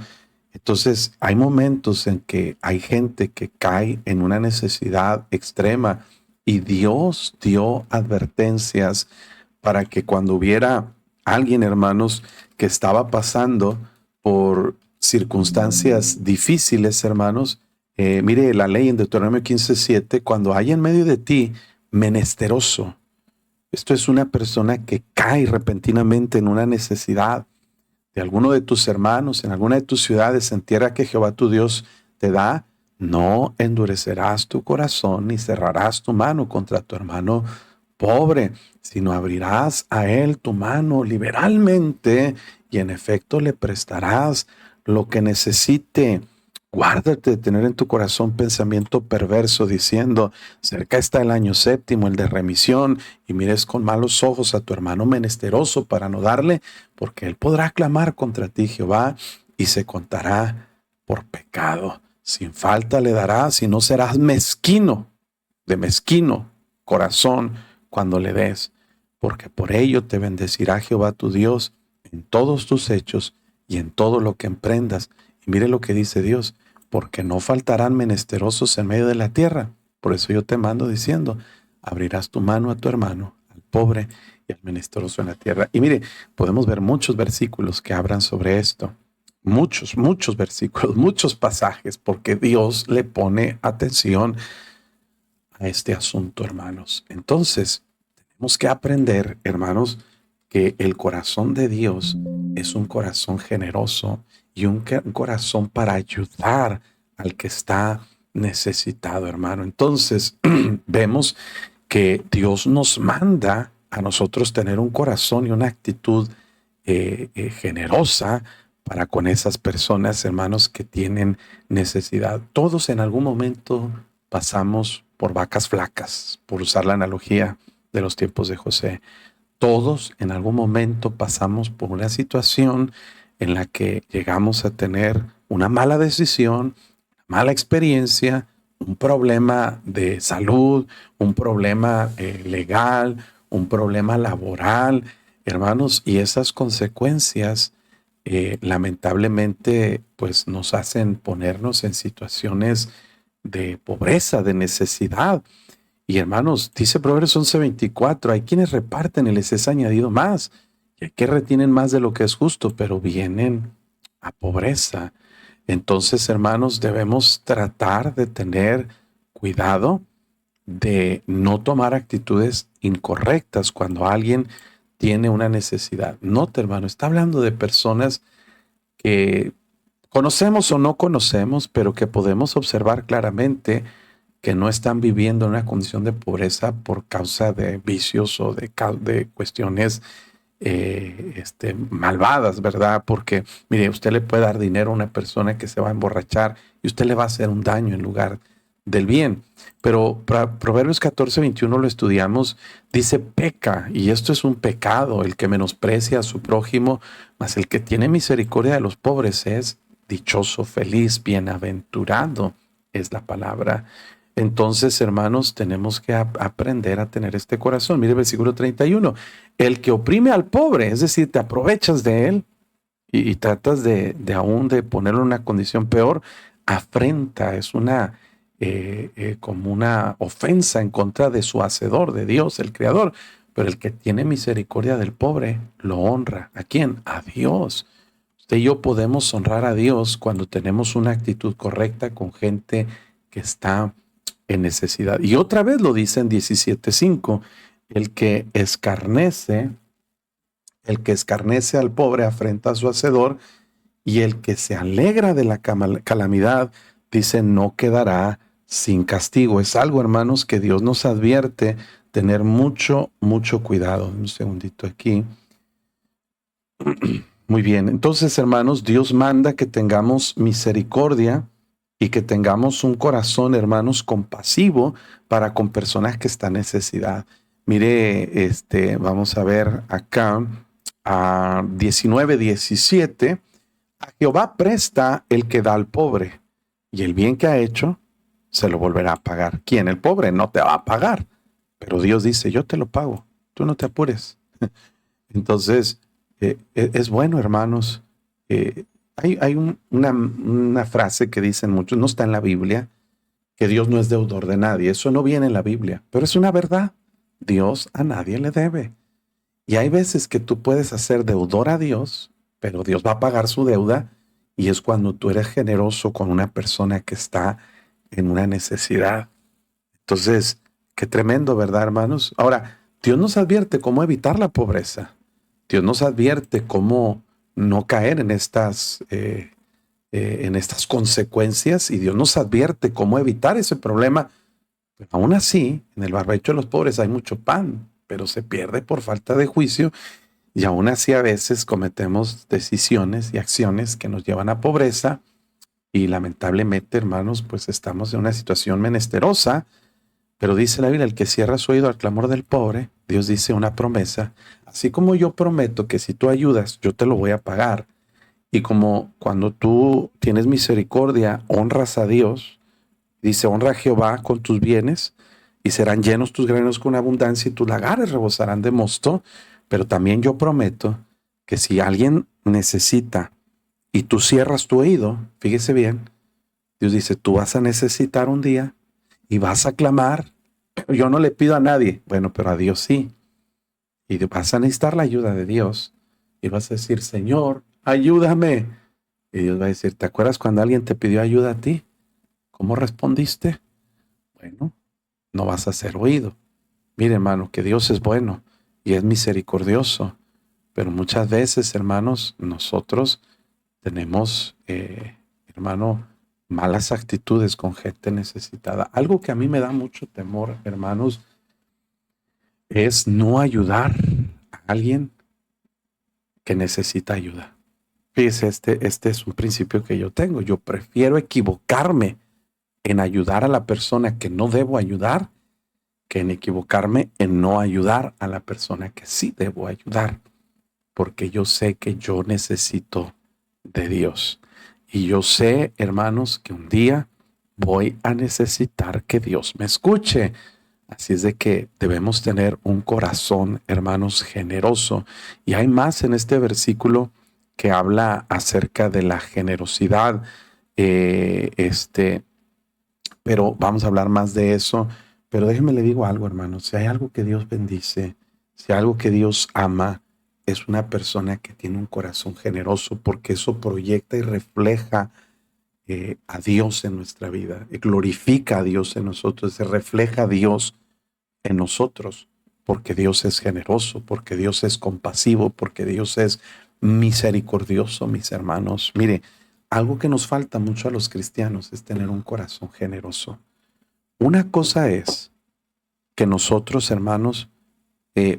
Entonces, hay momentos en que hay gente que cae en una necesidad extrema y Dios dio advertencias para que cuando hubiera alguien, hermanos, que estaba pasando por circunstancias difíciles, hermanos, mire la ley en Deuteronomio 15:7, cuando hay en medio de ti menesteroso, esto es una persona que cae repentinamente en una necesidad de alguno de tus hermanos, en alguna de tus ciudades, en tierra que Jehová tu Dios te da, no endurecerás tu corazón ni cerrarás tu mano contra tu hermano pobre, sino abrirás a él tu mano liberalmente y en efecto le prestarás lo que necesite. Guárdate de tener en tu corazón pensamiento perverso diciendo, cerca está el año séptimo, el de remisión, y mires con malos ojos a tu hermano menesteroso para no darle, porque él podrá clamar contra ti, Jehová, y se contará por pecado. Sin falta le darás y no serás mezquino, de mezquino corazón cuando le des, porque por ello te bendecirá Jehová tu Dios en todos tus hechos y en todo lo que emprendas. Y mire lo que dice Dios, porque no faltarán menesterosos en medio de la tierra. Por eso yo te mando diciendo, abrirás tu mano a tu hermano, al pobre y al menesteroso en la tierra. Y mire, podemos ver muchos versículos que hablan sobre esto. Muchos versículos, muchos pasajes, porque Dios le pone atención a este asunto, hermanos. Entonces, tenemos que aprender, hermanos, que el corazón de Dios es un corazón generoso y un corazón para ayudar al que está necesitado, hermano. Entonces, vemos que Dios nos manda a nosotros tener un corazón y una actitud generosa para con esas personas, hermanos, que tienen necesidad. Todos en algún momento pasamos por vacas flacas, por usar la analogía de los tiempos de José. Todos en algún momento pasamos por una situación en la que llegamos a tener una mala decisión, mala experiencia, un problema de salud, un problema legal, un problema laboral, hermanos, y esas consecuencias lamentablemente pues nos hacen ponernos en situaciones de pobreza, de necesidad. Y hermanos, dice Proverbios 11:24, hay quienes reparten y les es añadido más, y hay que retienen más de lo que es justo, pero vienen a pobreza. Entonces, hermanos, debemos tratar de tener cuidado de no tomar actitudes incorrectas cuando alguien tiene una necesidad. Note, hermano, está hablando de personas que conocemos o no conocemos, pero que podemos observar claramente que no están viviendo en una condición de pobreza por causa de vicios o de cuestiones malvadas, ¿verdad? Porque, mire, usted le puede dar dinero a una persona que se va a emborrachar y usted le va a hacer un daño en lugar del bien. Pero Proverbios 14:21 lo estudiamos, dice peca, y esto es un pecado, el que menosprecia a su prójimo, mas el que tiene misericordia de los pobres es dichoso, feliz, bienaventurado, es la palabra. Entonces, hermanos, tenemos que aprender a tener este corazón. Mire el versículo 31. El que oprime al pobre, es decir, te aprovechas de él y tratas aún de ponerlo en una condición peor, afrenta, es como una ofensa en contra de su hacedor, de Dios, el Creador. Pero el que tiene misericordia del pobre, lo honra. ¿A quién? A Dios. Usted y yo podemos honrar a Dios cuando tenemos una actitud correcta con gente que está en necesidad. Y otra vez lo dice en 17:5, el que escarnece al pobre afrenta a su hacedor, y el que se alegra de la calamidad, dice, no quedará sin castigo. Es algo, hermanos, que Dios nos advierte, tener mucho, mucho cuidado. Un segundito aquí. Muy bien, entonces, hermanos, Dios manda que tengamos misericordia y que tengamos un corazón, hermanos, compasivo para con personas que están en necesidad. Mire, vamos a ver acá, a 19:17, a Jehová presta el que da al pobre, y el bien que ha hecho se lo volverá a pagar. ¿Quién? El pobre no te va a pagar, pero Dios dice, yo te lo pago, tú no te apures. Entonces, es bueno, hermanos. Hay una frase que dicen muchos, no está en la Biblia, que Dios no es deudor de nadie. Eso no viene en la Biblia, pero es una verdad. Dios a nadie le debe. Y hay veces que tú puedes hacer deudor a Dios, pero Dios va a pagar su deuda, y es cuando tú eres generoso con una persona que está en una necesidad. Entonces, qué tremendo, ¿verdad, hermanos? Ahora, Dios nos advierte cómo evitar la pobreza. Dios nos advierte cómo no caer en estas consecuencias, y Dios nos advierte cómo evitar ese problema. Pero aún así, en el barbecho de los pobres hay mucho pan, pero se pierde por falta de juicio, y aún así a veces cometemos decisiones y acciones que nos llevan a pobreza, y lamentablemente, hermanos, pues estamos en una situación menesterosa. Pero dice la Biblia, el que cierra su oído al clamor del pobre, Dios dice una promesa, así como yo prometo que si tú ayudas, yo te lo voy a pagar. Y como cuando tú tienes misericordia, honras a Dios, dice, honra a Jehová con tus bienes, y serán llenos tus graneros con abundancia, y tus lagares rebosarán de mosto. Pero también yo prometo que si alguien necesita y tú cierras tu oído, fíjese bien, Dios dice, tú vas a necesitar un día y vas a clamar. Yo no le pido a nadie, bueno, pero a Dios sí. Y vas a necesitar la ayuda de Dios. Y vas a decir, Señor, ayúdame. Y Dios va a decir, ¿te acuerdas cuando alguien te pidió ayuda a ti? ¿Cómo respondiste? Bueno, no vas a ser oído. Mire, hermano, que Dios es bueno y es misericordioso. Pero muchas veces, hermanos, nosotros tenemos, hermano, malas actitudes con gente necesitada. Algo que a mí me da mucho temor, hermanos, es no ayudar a alguien que necesita ayuda. Fíjese, este es un principio que yo tengo. Yo prefiero equivocarme en ayudar a la persona que no debo ayudar que en equivocarme en no ayudar a la persona que sí debo ayudar, porque yo sé que yo necesito de Dios. Y yo sé, hermanos, que un día voy a necesitar que Dios me escuche. Así es de que debemos tener un corazón, hermanos, generoso. Y hay más en este versículo que habla acerca de la generosidad. Eh, este, pero vamos a hablar más de eso. Pero déjenme le digo algo, hermanos. Si hay algo que Dios bendice, si hay algo que Dios ama, es una persona que tiene un corazón generoso, porque eso proyecta y refleja a Dios en nuestra vida, glorifica a Dios en nosotros, se refleja a Dios en nosotros, porque Dios es generoso, porque Dios es compasivo, porque Dios es misericordioso, mis hermanos. Mire, algo que nos falta mucho a los cristianos es tener un corazón generoso. Una cosa es que nosotros, hermanos,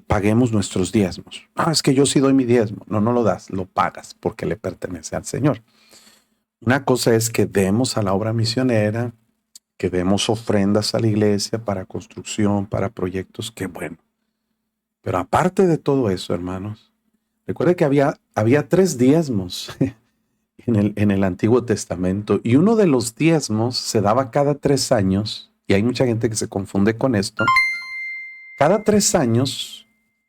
paguemos nuestros diezmos. Ah, es que yo sí doy mi diezmo. No, no lo das, lo pagas porque le pertenece al Señor. Una cosa es que demos a la obra misionera, que demos ofrendas a la iglesia para construcción, para proyectos, qué bueno. Pero aparte de todo eso, hermanos, recuerde que había 3 diezmos en el Antiguo Testamento, y uno de los diezmos se daba cada 3 años, y hay mucha gente que se confunde con esto. Cada 3 años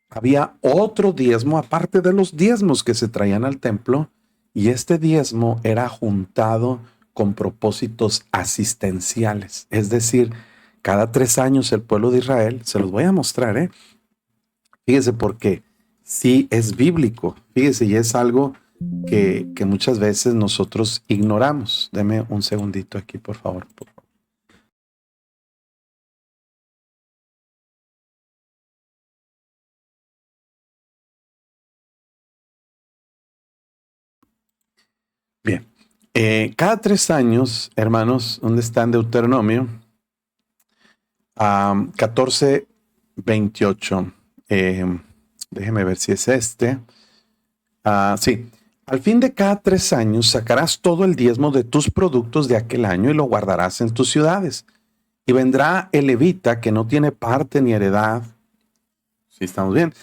había otro diezmo aparte de los diezmos que se traían al templo, y este diezmo era juntado con propósitos asistenciales. Es decir, cada 3 años el pueblo de Israel, se los voy a mostrar, fíjese, porque sí es bíblico, fíjese, y es algo que muchas veces nosotros ignoramos. Deme un segundito aquí, por favor. Bien. Cada 3 años, hermanos, ¿dónde está en Deuteronomio? 14, 28. Déjeme ver si es este. Sí. Al fin de cada 3 años sacarás todo el diezmo de tus productos de aquel año y lo guardarás en tus ciudades. Y vendrá el levita que no tiene parte ni heredad. Si estamos bien.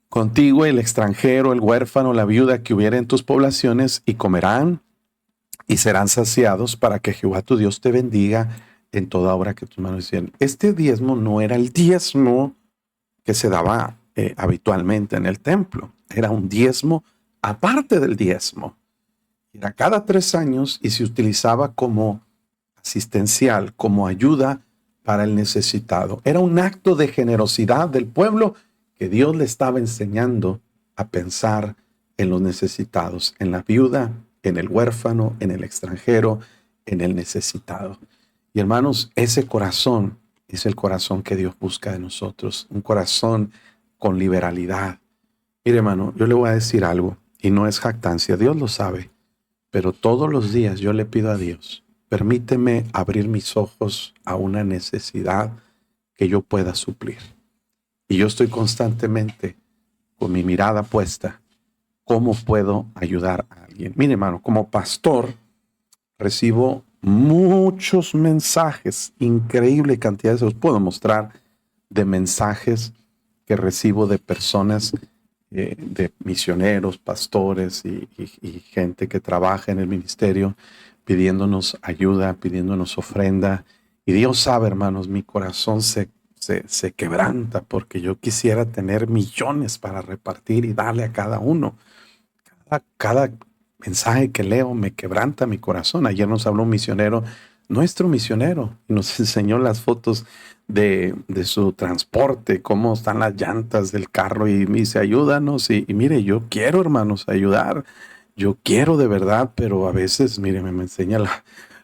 Contigo el extranjero, el huérfano, la viuda que hubiera en tus poblaciones, y comerán y serán saciados, para que Jehová tu Dios te bendiga en toda obra que tus manos hicieron. Este diezmo no era el diezmo que se daba habitualmente en el templo. Era un diezmo aparte del diezmo. Era cada 3 años y se utilizaba como asistencial, como ayuda para el necesitado. Era un acto de generosidad del pueblo que Dios le estaba enseñando a pensar en los necesitados, en la viuda, en el huérfano, en el extranjero, en el necesitado. Y hermanos, ese corazón es el corazón que Dios busca de nosotros, un corazón con liberalidad. Mire, hermano, yo le voy a decir algo, y no es jactancia, Dios lo sabe, pero todos los días yo le pido a Dios, permíteme abrir mis ojos a una necesidad que yo pueda suplir. Y yo estoy constantemente con mi mirada puesta, ¿cómo puedo ayudar a alguien? Mire, hermano, como pastor recibo muchos mensajes, increíble cantidad, se los puedo mostrar, de mensajes que recibo de personas, de misioneros, pastores y gente que trabaja en el ministerio, pidiéndonos ayuda, pidiéndonos ofrenda. Y Dios sabe, hermanos, mi corazón se quebranta, porque yo quisiera tener millones para repartir y darle a cada uno. Cada mensaje que leo me quebranta mi corazón. Ayer nos habló un misionero, nuestro misionero, y nos enseñó las fotos de su transporte, cómo están las llantas del carro, y me dice, ayúdanos. Y mire, yo quiero, hermanos, ayudar. Yo quiero de verdad, pero a veces, mire, me enseña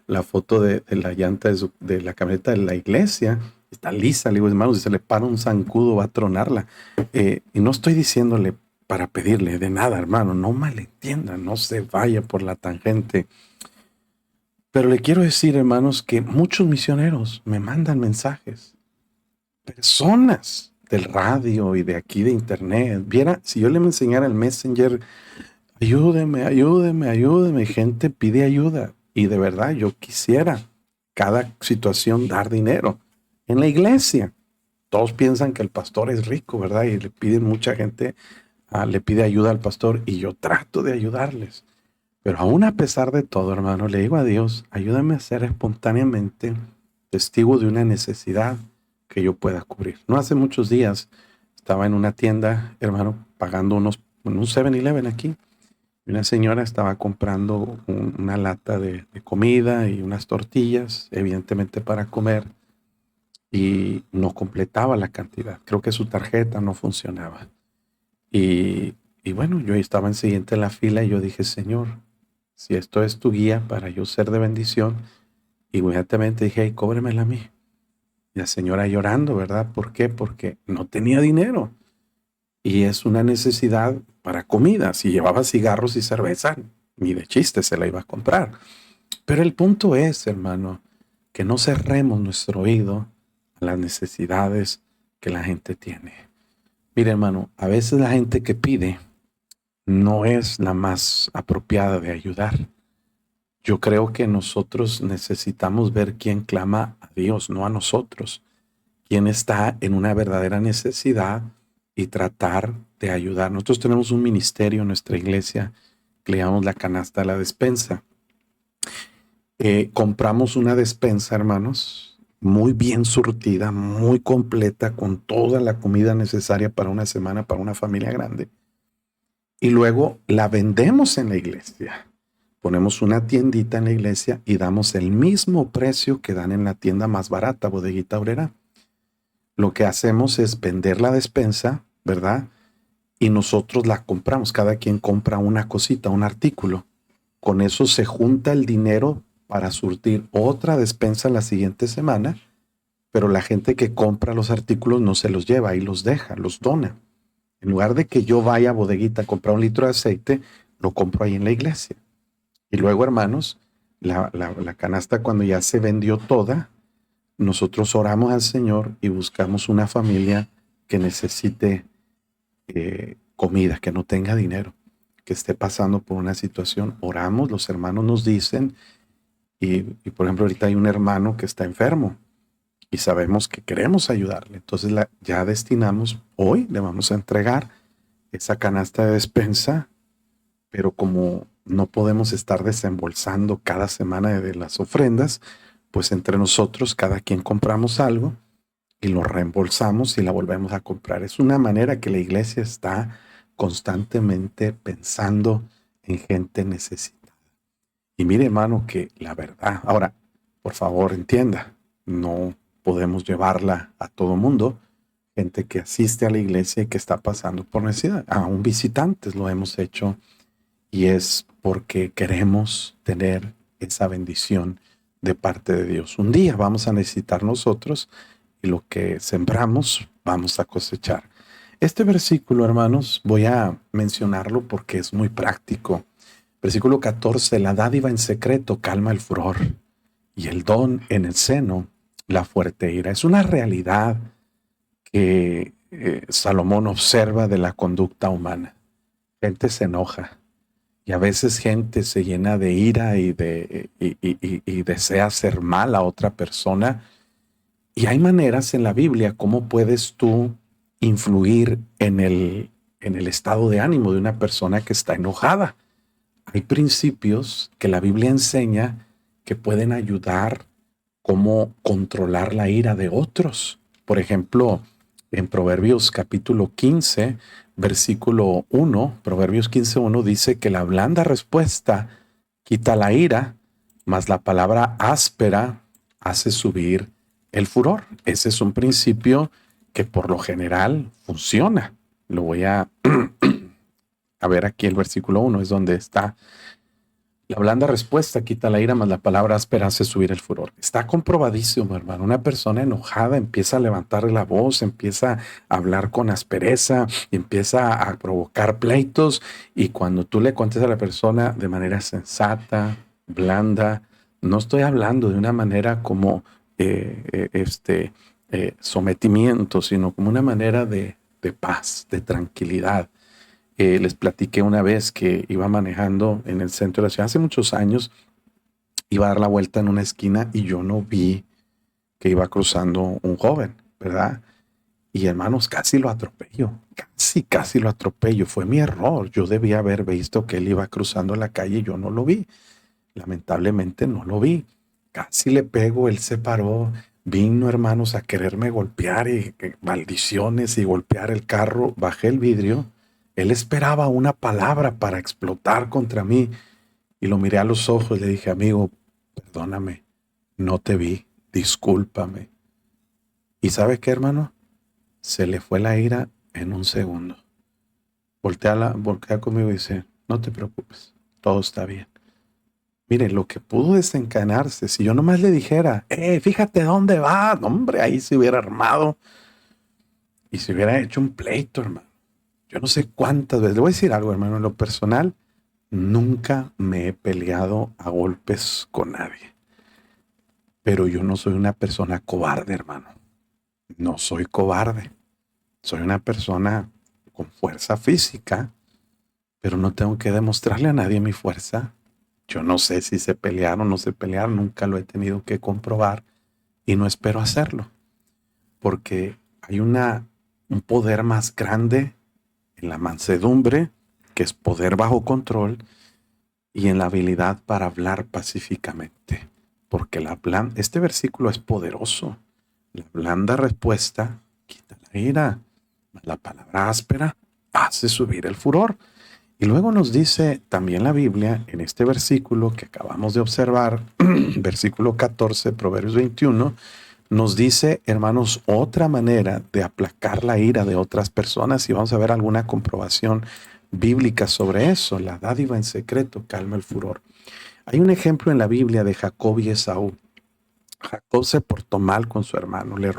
la foto de la llanta de la camioneta de la iglesia. Está lisa, le digo, hermanos, si se le para un zancudo va a tronarla. Y no estoy diciéndole para pedirle de nada, hermano, no malentienda, no se vaya por la tangente. Pero le quiero decir, hermanos, que muchos misioneros me mandan mensajes. Personas del radio y de aquí de internet. Viera, si yo le enseñara el Messenger, ayúdeme, ayúdeme, ayúdeme, gente pide ayuda. Y de verdad yo quisiera cada situación dar dinero. En la iglesia, todos piensan que el pastor es rico, ¿verdad? Y le piden mucha gente, le pide ayuda al pastor y yo trato de ayudarles. Pero aún a pesar de todo, hermano, le digo a Dios, ayúdame a ser espontáneamente testigo de una necesidad que yo pueda cubrir. No hace muchos días estaba en una tienda, hermano, pagando en un 7-Eleven aquí. Y una señora estaba comprando una lata de comida y unas tortillas, evidentemente para comer, y no completaba la cantidad. Creo que su tarjeta no funcionaba. Y bueno, yo estaba en siguiente en la fila y yo dije, Señor, si esto es tu guía para yo ser de bendición, inmediatamente dije, hey, cóbremela a mí. Y la señora llorando, ¿verdad? ¿Por qué? Porque no tenía dinero. Y es una necesidad para comida. Si llevaba cigarros y cerveza, ni de chiste se la iba a comprar. Pero el punto es, hermano, que no cerremos nuestro oído a las necesidades que la gente tiene. Mire, hermano, a veces la gente que pide no es la más apropiada de ayudar. Yo creo que nosotros necesitamos ver quién clama a Dios, no a nosotros. Quién está en una verdadera necesidad y tratar de ayudar. Nosotros tenemos un ministerio en nuestra iglesia que le llamamos la canasta de la despensa. Compramos una despensa, hermanos, muy bien surtida, muy completa, con toda la comida necesaria para una semana, para una familia grande. Y luego la vendemos en la iglesia. Ponemos una tiendita en la iglesia y damos el mismo precio que dan en la tienda más barata, Bodeguita Obrera. Lo que hacemos es vender la despensa, ¿verdad? Y nosotros la compramos. Cada quien compra una cosita, un artículo. Con eso se junta el dinero para surtir otra despensa la siguiente semana, pero la gente que compra los artículos no se los lleva, ahí los deja, los dona. En lugar de que yo vaya a Bodeguita a comprar 1 litro de aceite, lo compro ahí en la iglesia. Y luego, hermanos, la canasta cuando ya se vendió toda, nosotros oramos al Señor y buscamos una familia que necesite comida, que no tenga dinero, que esté pasando por una situación. Oramos, los hermanos nos dicen, y por ejemplo, ahorita hay un hermano que está enfermo y sabemos que queremos ayudarle. Entonces ya destinamos, hoy le vamos a entregar esa canasta de despensa, pero como no podemos estar desembolsando cada semana de las ofrendas, pues entre nosotros cada quien compramos algo y lo reembolsamos y la volvemos a comprar. Es una manera que la iglesia está constantemente pensando en gente necesitada. Y mire, hermano, que la verdad, ahora, por favor, entienda, no podemos llevarla a todo mundo. Gente que asiste a la iglesia y que está pasando por necesidad. Aún visitantes lo hemos hecho y es porque queremos tener esa bendición de parte de Dios. Un día vamos a necesitar nosotros y lo que sembramos vamos a cosechar. Este versículo, hermanos, voy a mencionarlo porque es muy práctico. Versículo 14, la dádiva en secreto calma el furor y el don en el seno la fuerte ira. Es una realidad que Salomón observa de la conducta humana. Gente se enoja y a veces gente se llena de ira y desea hacer mal a otra persona. Y hay maneras en la Biblia cómo puedes tú influir en el estado de ánimo de una persona que está enojada. Hay principios que la Biblia enseña que pueden ayudar cómo controlar la ira de otros. Por ejemplo, en Proverbios capítulo 15, versículo 1, Proverbios 15:1 dice que la blanda respuesta quita la ira, mas la palabra áspera hace subir el furor. Ese es un principio que por lo general funciona. Lo voy a ver aquí el versículo 1, es donde está. La blanda respuesta quita la ira, mas la palabra áspera hace subir el furor. Está comprobadísimo, hermano. Una persona enojada empieza a levantar la voz, empieza a hablar con aspereza, empieza a provocar pleitos. Y cuando tú le contestas a la persona de manera sensata, blanda, no estoy hablando de una manera como sometimiento, sino como una manera de paz, de tranquilidad. Les platiqué una vez que iba manejando en el centro de la ciudad hace muchos años, iba a dar la vuelta en una esquina y yo no vi que iba cruzando un joven, ¿verdad? Y hermanos, casi lo atropello, casi lo atropello. Fue mi error. Yo debía haber visto que él iba cruzando la calle y yo no lo vi. Lamentablemente no lo vi. Casi le pego, él se paró, vino, hermanos, a quererme golpear y maldiciones y golpear el carro. Bajé el vidrio. Él esperaba una palabra para explotar contra mí y lo miré a los ojos y le dije, amigo, perdóname, no te vi, discúlpame. ¿Y sabes qué, hermano? Se le fue la ira en un segundo. Voltea conmigo y dice, no te preocupes, todo está bien. Mire, lo que pudo desencadenarse, si yo nomás le dijera, fíjate dónde va, no, hombre, ahí se hubiera armado y se hubiera hecho un pleito, hermano. Yo no sé cuántas veces, le voy a decir algo, hermano, en lo personal, nunca me he peleado a golpes con nadie. Pero yo no soy una persona cobarde, hermano. No soy cobarde. Soy una persona con fuerza física, pero no tengo que demostrarle a nadie mi fuerza. Yo no sé si se pelearon o no se pelearon, nunca lo he tenido que comprobar y no espero hacerlo, porque hay un poder más grande en la mansedumbre, que es poder bajo control, y en la habilidad para hablar pacíficamente, porque este versículo es poderoso. La blanda respuesta quita la ira, la palabra áspera hace subir el furor. Y luego nos dice también la Biblia en este versículo que acabamos de observar, versículo 14, Proverbios 21, nos dice, hermanos, otra manera de aplacar la ira de otras personas, y vamos a ver alguna comprobación bíblica sobre eso. La dádiva en secreto calma el furor. Hay un ejemplo en la Biblia de Jacob y Esaú. Jacob se portó mal con su hermano, le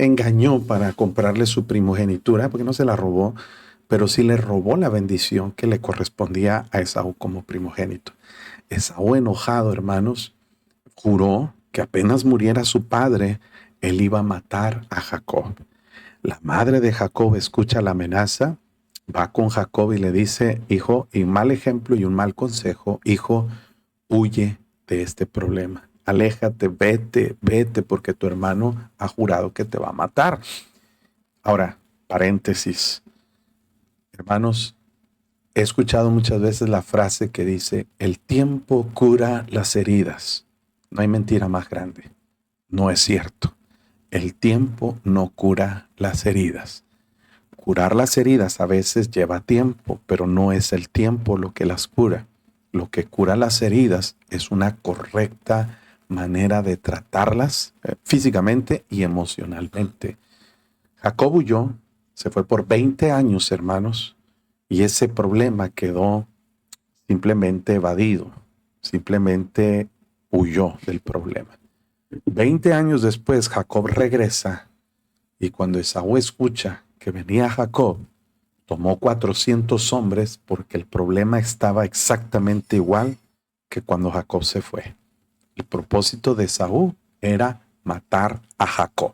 engañó para comprarle su primogenitura, porque no se la robó, pero sí le robó la bendición que le correspondía a Esaú como primogénito. Esaú, enojado, hermanos, juró que apenas muriera su padre, él iba a matar a Jacob. La madre de Jacob escucha la amenaza, va con Jacob y le dice, hijo, y mal ejemplo y un mal consejo, hijo, huye de este problema. Aléjate, vete, porque tu hermano ha jurado que te va a matar. Ahora, paréntesis. Hermanos, he escuchado muchas veces la frase que dice, el tiempo cura las heridas. No hay mentira más grande. No es cierto. El tiempo no cura las heridas. Curar las heridas a veces lleva tiempo, pero no es el tiempo lo que las cura. Lo que cura las heridas es una correcta manera de tratarlas físicamente y emocionalmente. Jacob huyó, se fue por 20 años, hermanos, y ese problema quedó simplemente evadido, simplemente huyó del problema. 20 años después, Jacob regresa y cuando Esaú escucha que venía Jacob, tomó 400 hombres porque el problema estaba exactamente igual que cuando Jacob se fue. El propósito de Esaú era matar a Jacob.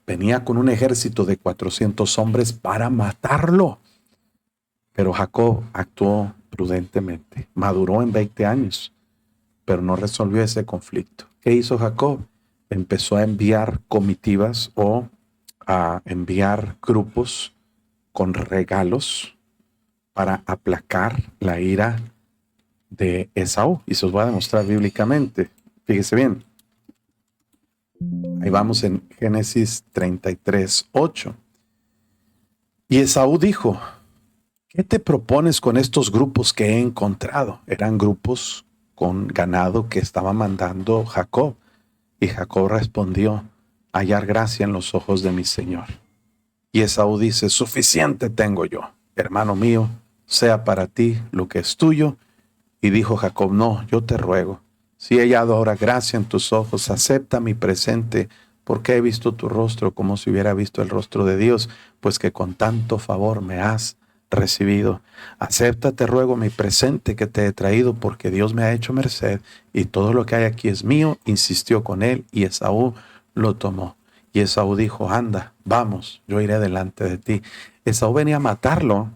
Venía con un ejército de 400 hombres para matarlo. Pero Jacob actuó prudentemente, maduró en 20 años, pero no resolvió ese conflicto. ¿Qué hizo Jacob? Empezó a enviar comitivas o a enviar grupos con regalos para aplacar la ira de Esaú. Y se os voy a demostrar bíblicamente. Fíjese bien. Ahí vamos en Génesis 33, 8. Y Esaú dijo, ¿qué te propones con estos grupos que he encontrado? Eran grupos con ganado que estaba mandando Jacob. Y Jacob respondió, hallar gracia en los ojos de mi Señor. Y Esaú dice, suficiente tengo yo, hermano mío, sea para ti lo que es tuyo. Y dijo Jacob, no, yo te ruego, si he hallado ahora gracia en tus ojos, acepta mi presente, porque he visto tu rostro como si hubiera visto el rostro de Dios, pues que con tanto favor me has recibido. Acepta, te ruego, mi presente que te he traído, porque Dios me ha hecho merced, y todo lo que hay aquí es mío. Insistió con él, y Esaú lo tomó. Y Esaú dijo, anda, vamos, yo iré delante de ti. Esaú venía a matarlo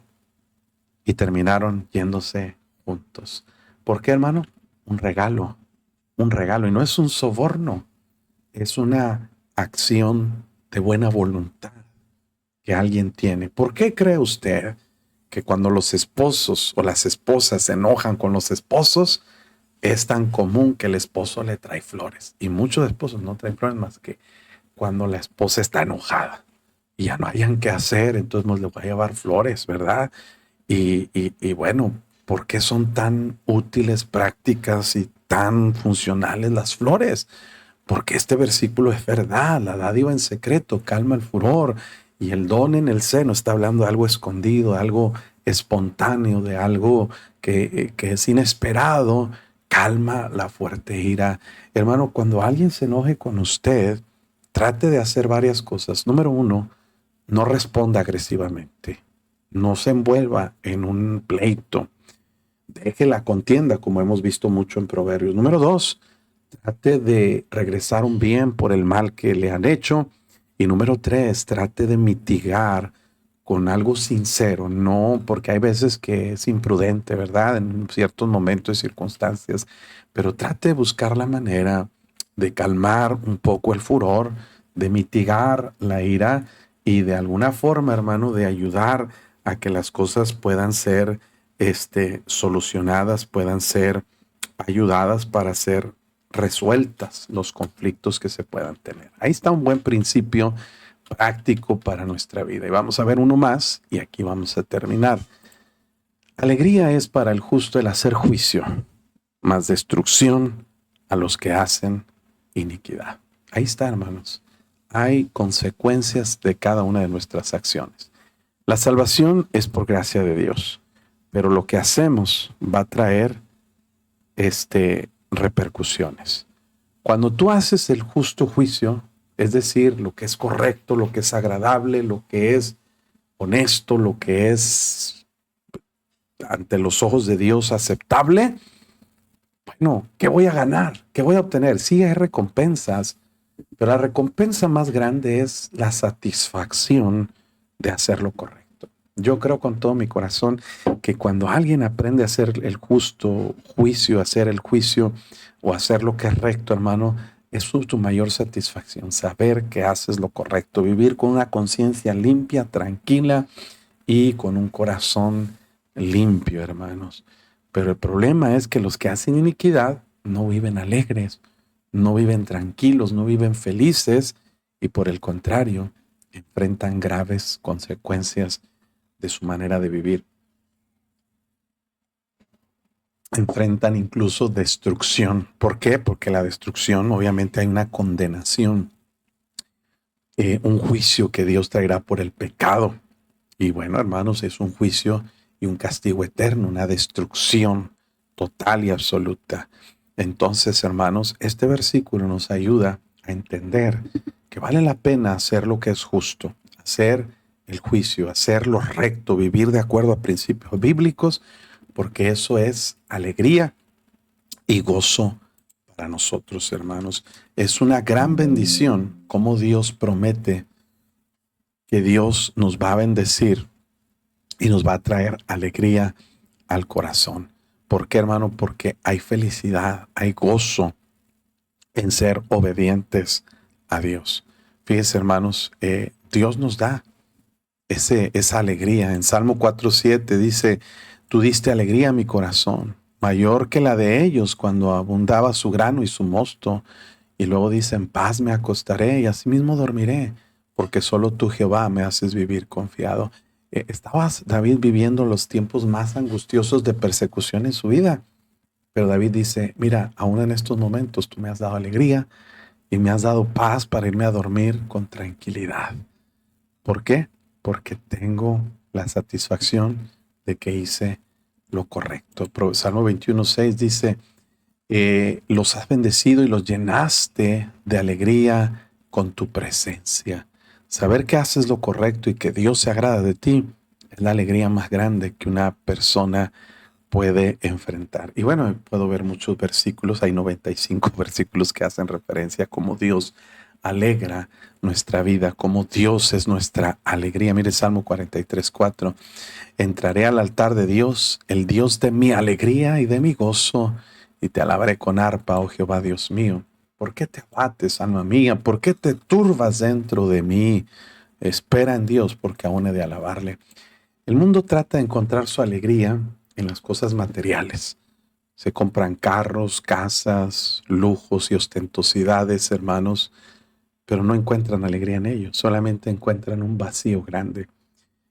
y terminaron yéndose juntos. ¿Por qué, hermano? Un regalo. Y no es un soborno, es una acción de buena voluntad que alguien tiene. ¿Por qué cree usted que cuando los esposos o las esposas se enojan con los esposos, es tan común que el esposo le trae flores? Y muchos esposos no traen flores más que cuando la esposa está enojada y ya no hayan qué hacer, entonces nos le va a llevar flores, ¿verdad? Y bueno, ¿por qué son tan útiles, prácticas y tan funcionales las flores? Porque este versículo es verdad, la dádiva en secreto calma el furor y el don en el seno está hablando de algo escondido, de algo espontáneo, de algo que es inesperado, calma la fuerte ira. Hermano, cuando alguien se enoje con usted, trate de hacer varias cosas. Número uno, no responda agresivamente. No se envuelva en un pleito. Deje la contienda, como hemos visto mucho en Proverbios. Número dos, trate de regresar un bien por el mal que le han hecho. Y número tres, trate de mitigar con algo sincero, no porque hay veces que es imprudente, ¿verdad? En ciertos momentos y circunstancias, pero trate de buscar la manera de calmar un poco el furor, de mitigar la ira y de alguna forma, hermano, de ayudar a que las cosas puedan ser solucionadas, puedan ser ayudadas para ser resueltas los conflictos que se puedan tener. Ahí está un buen principio práctico para nuestra vida. Y vamos a ver uno más y aquí vamos a terminar. Alegría es para el justo el hacer juicio, más destrucción a los que hacen iniquidad. Ahí está, hermanos. Hay consecuencias de cada una de nuestras acciones. La salvación es por gracia de Dios, pero lo que hacemos va a traer repercusiones. Cuando tú haces el justo juicio, es decir, lo que es correcto, lo que es agradable, lo que es honesto, lo que es ante los ojos de Dios aceptable, bueno, ¿qué voy a ganar? ¿Qué voy a obtener? Sí, hay recompensas, pero la recompensa más grande es la satisfacción de hacer lo correcto. Yo creo con todo mi corazón que cuando alguien aprende a hacer el justo juicio, hacer el juicio o hacer lo que es recto, hermano, es tu mayor satisfacción, saber que haces lo correcto, vivir con una conciencia limpia, tranquila y con un corazón limpio, hermanos. Pero el problema es que los que hacen iniquidad no viven alegres, no viven tranquilos, no viven felices y por el contrario, enfrentan graves consecuencias de su manera de vivir. Enfrentan incluso destrucción. ¿Por qué? Porque la destrucción, obviamente hay una condenación, un juicio que Dios traerá por el pecado. Y bueno, hermanos, es un juicio y un castigo eterno, una destrucción total y absoluta. Entonces, hermanos, este versículo nos ayuda a entender que vale la pena hacer lo que es justo, hacer el juicio, hacer lo recto, vivir de acuerdo a principios bíblicos, porque eso es alegría y gozo para nosotros, hermanos. Es una gran bendición como Dios promete que Dios nos va a bendecir y nos va a traer alegría al corazón. ¿Por qué, hermano? Porque hay felicidad, hay gozo en ser obedientes a Dios. Fíjense, hermanos, Dios nos da esa alegría. En Salmo 4:7 dice, tú diste alegría a mi corazón, mayor que la de ellos cuando abundaba su grano y su mosto. Y luego dice, en paz me acostaré y asimismo dormiré, porque solo tú, Jehová, me haces vivir confiado. Estaba David viviendo los tiempos más angustiosos de persecución en su vida. Pero David dice, mira, aún en estos momentos tú me has dado alegría y me has dado paz para irme a dormir con tranquilidad. ¿Por qué? Porque tengo la satisfacción de que hice lo correcto. Salmo 21:6 dice, los has bendecido y los llenaste de alegría con tu presencia. Saber que haces lo correcto y que Dios se agrada de ti es la alegría más grande que una persona puede enfrentar. Y bueno, puedo ver muchos versículos, hay 95 versículos que hacen referencia a cómo Dios alegra nuestra vida, como Dios es nuestra alegría. Mire Salmo 43:4. Entraré al altar de Dios, el Dios de mi alegría y de mi gozo, y te alabaré con arpa, oh Jehová Dios mío. ¿Por qué te abates, alma mía? ¿Por qué te turbas dentro de mí? Espera en Dios, porque aún he de alabarle. El mundo trata de encontrar su alegría en las cosas materiales. Se compran carros, casas, lujos y ostentosidades, hermanos, pero no encuentran alegría en ellos, solamente encuentran un vacío grande.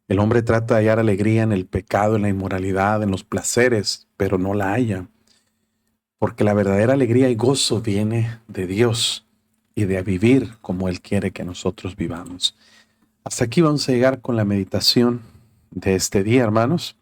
El hombre trata de hallar alegría en el pecado, en la inmoralidad, en los placeres, pero no la halla, porque la verdadera alegría y gozo viene de Dios y de vivir como Él quiere que nosotros vivamos. Hasta aquí vamos a llegar con la meditación de este día, hermanos.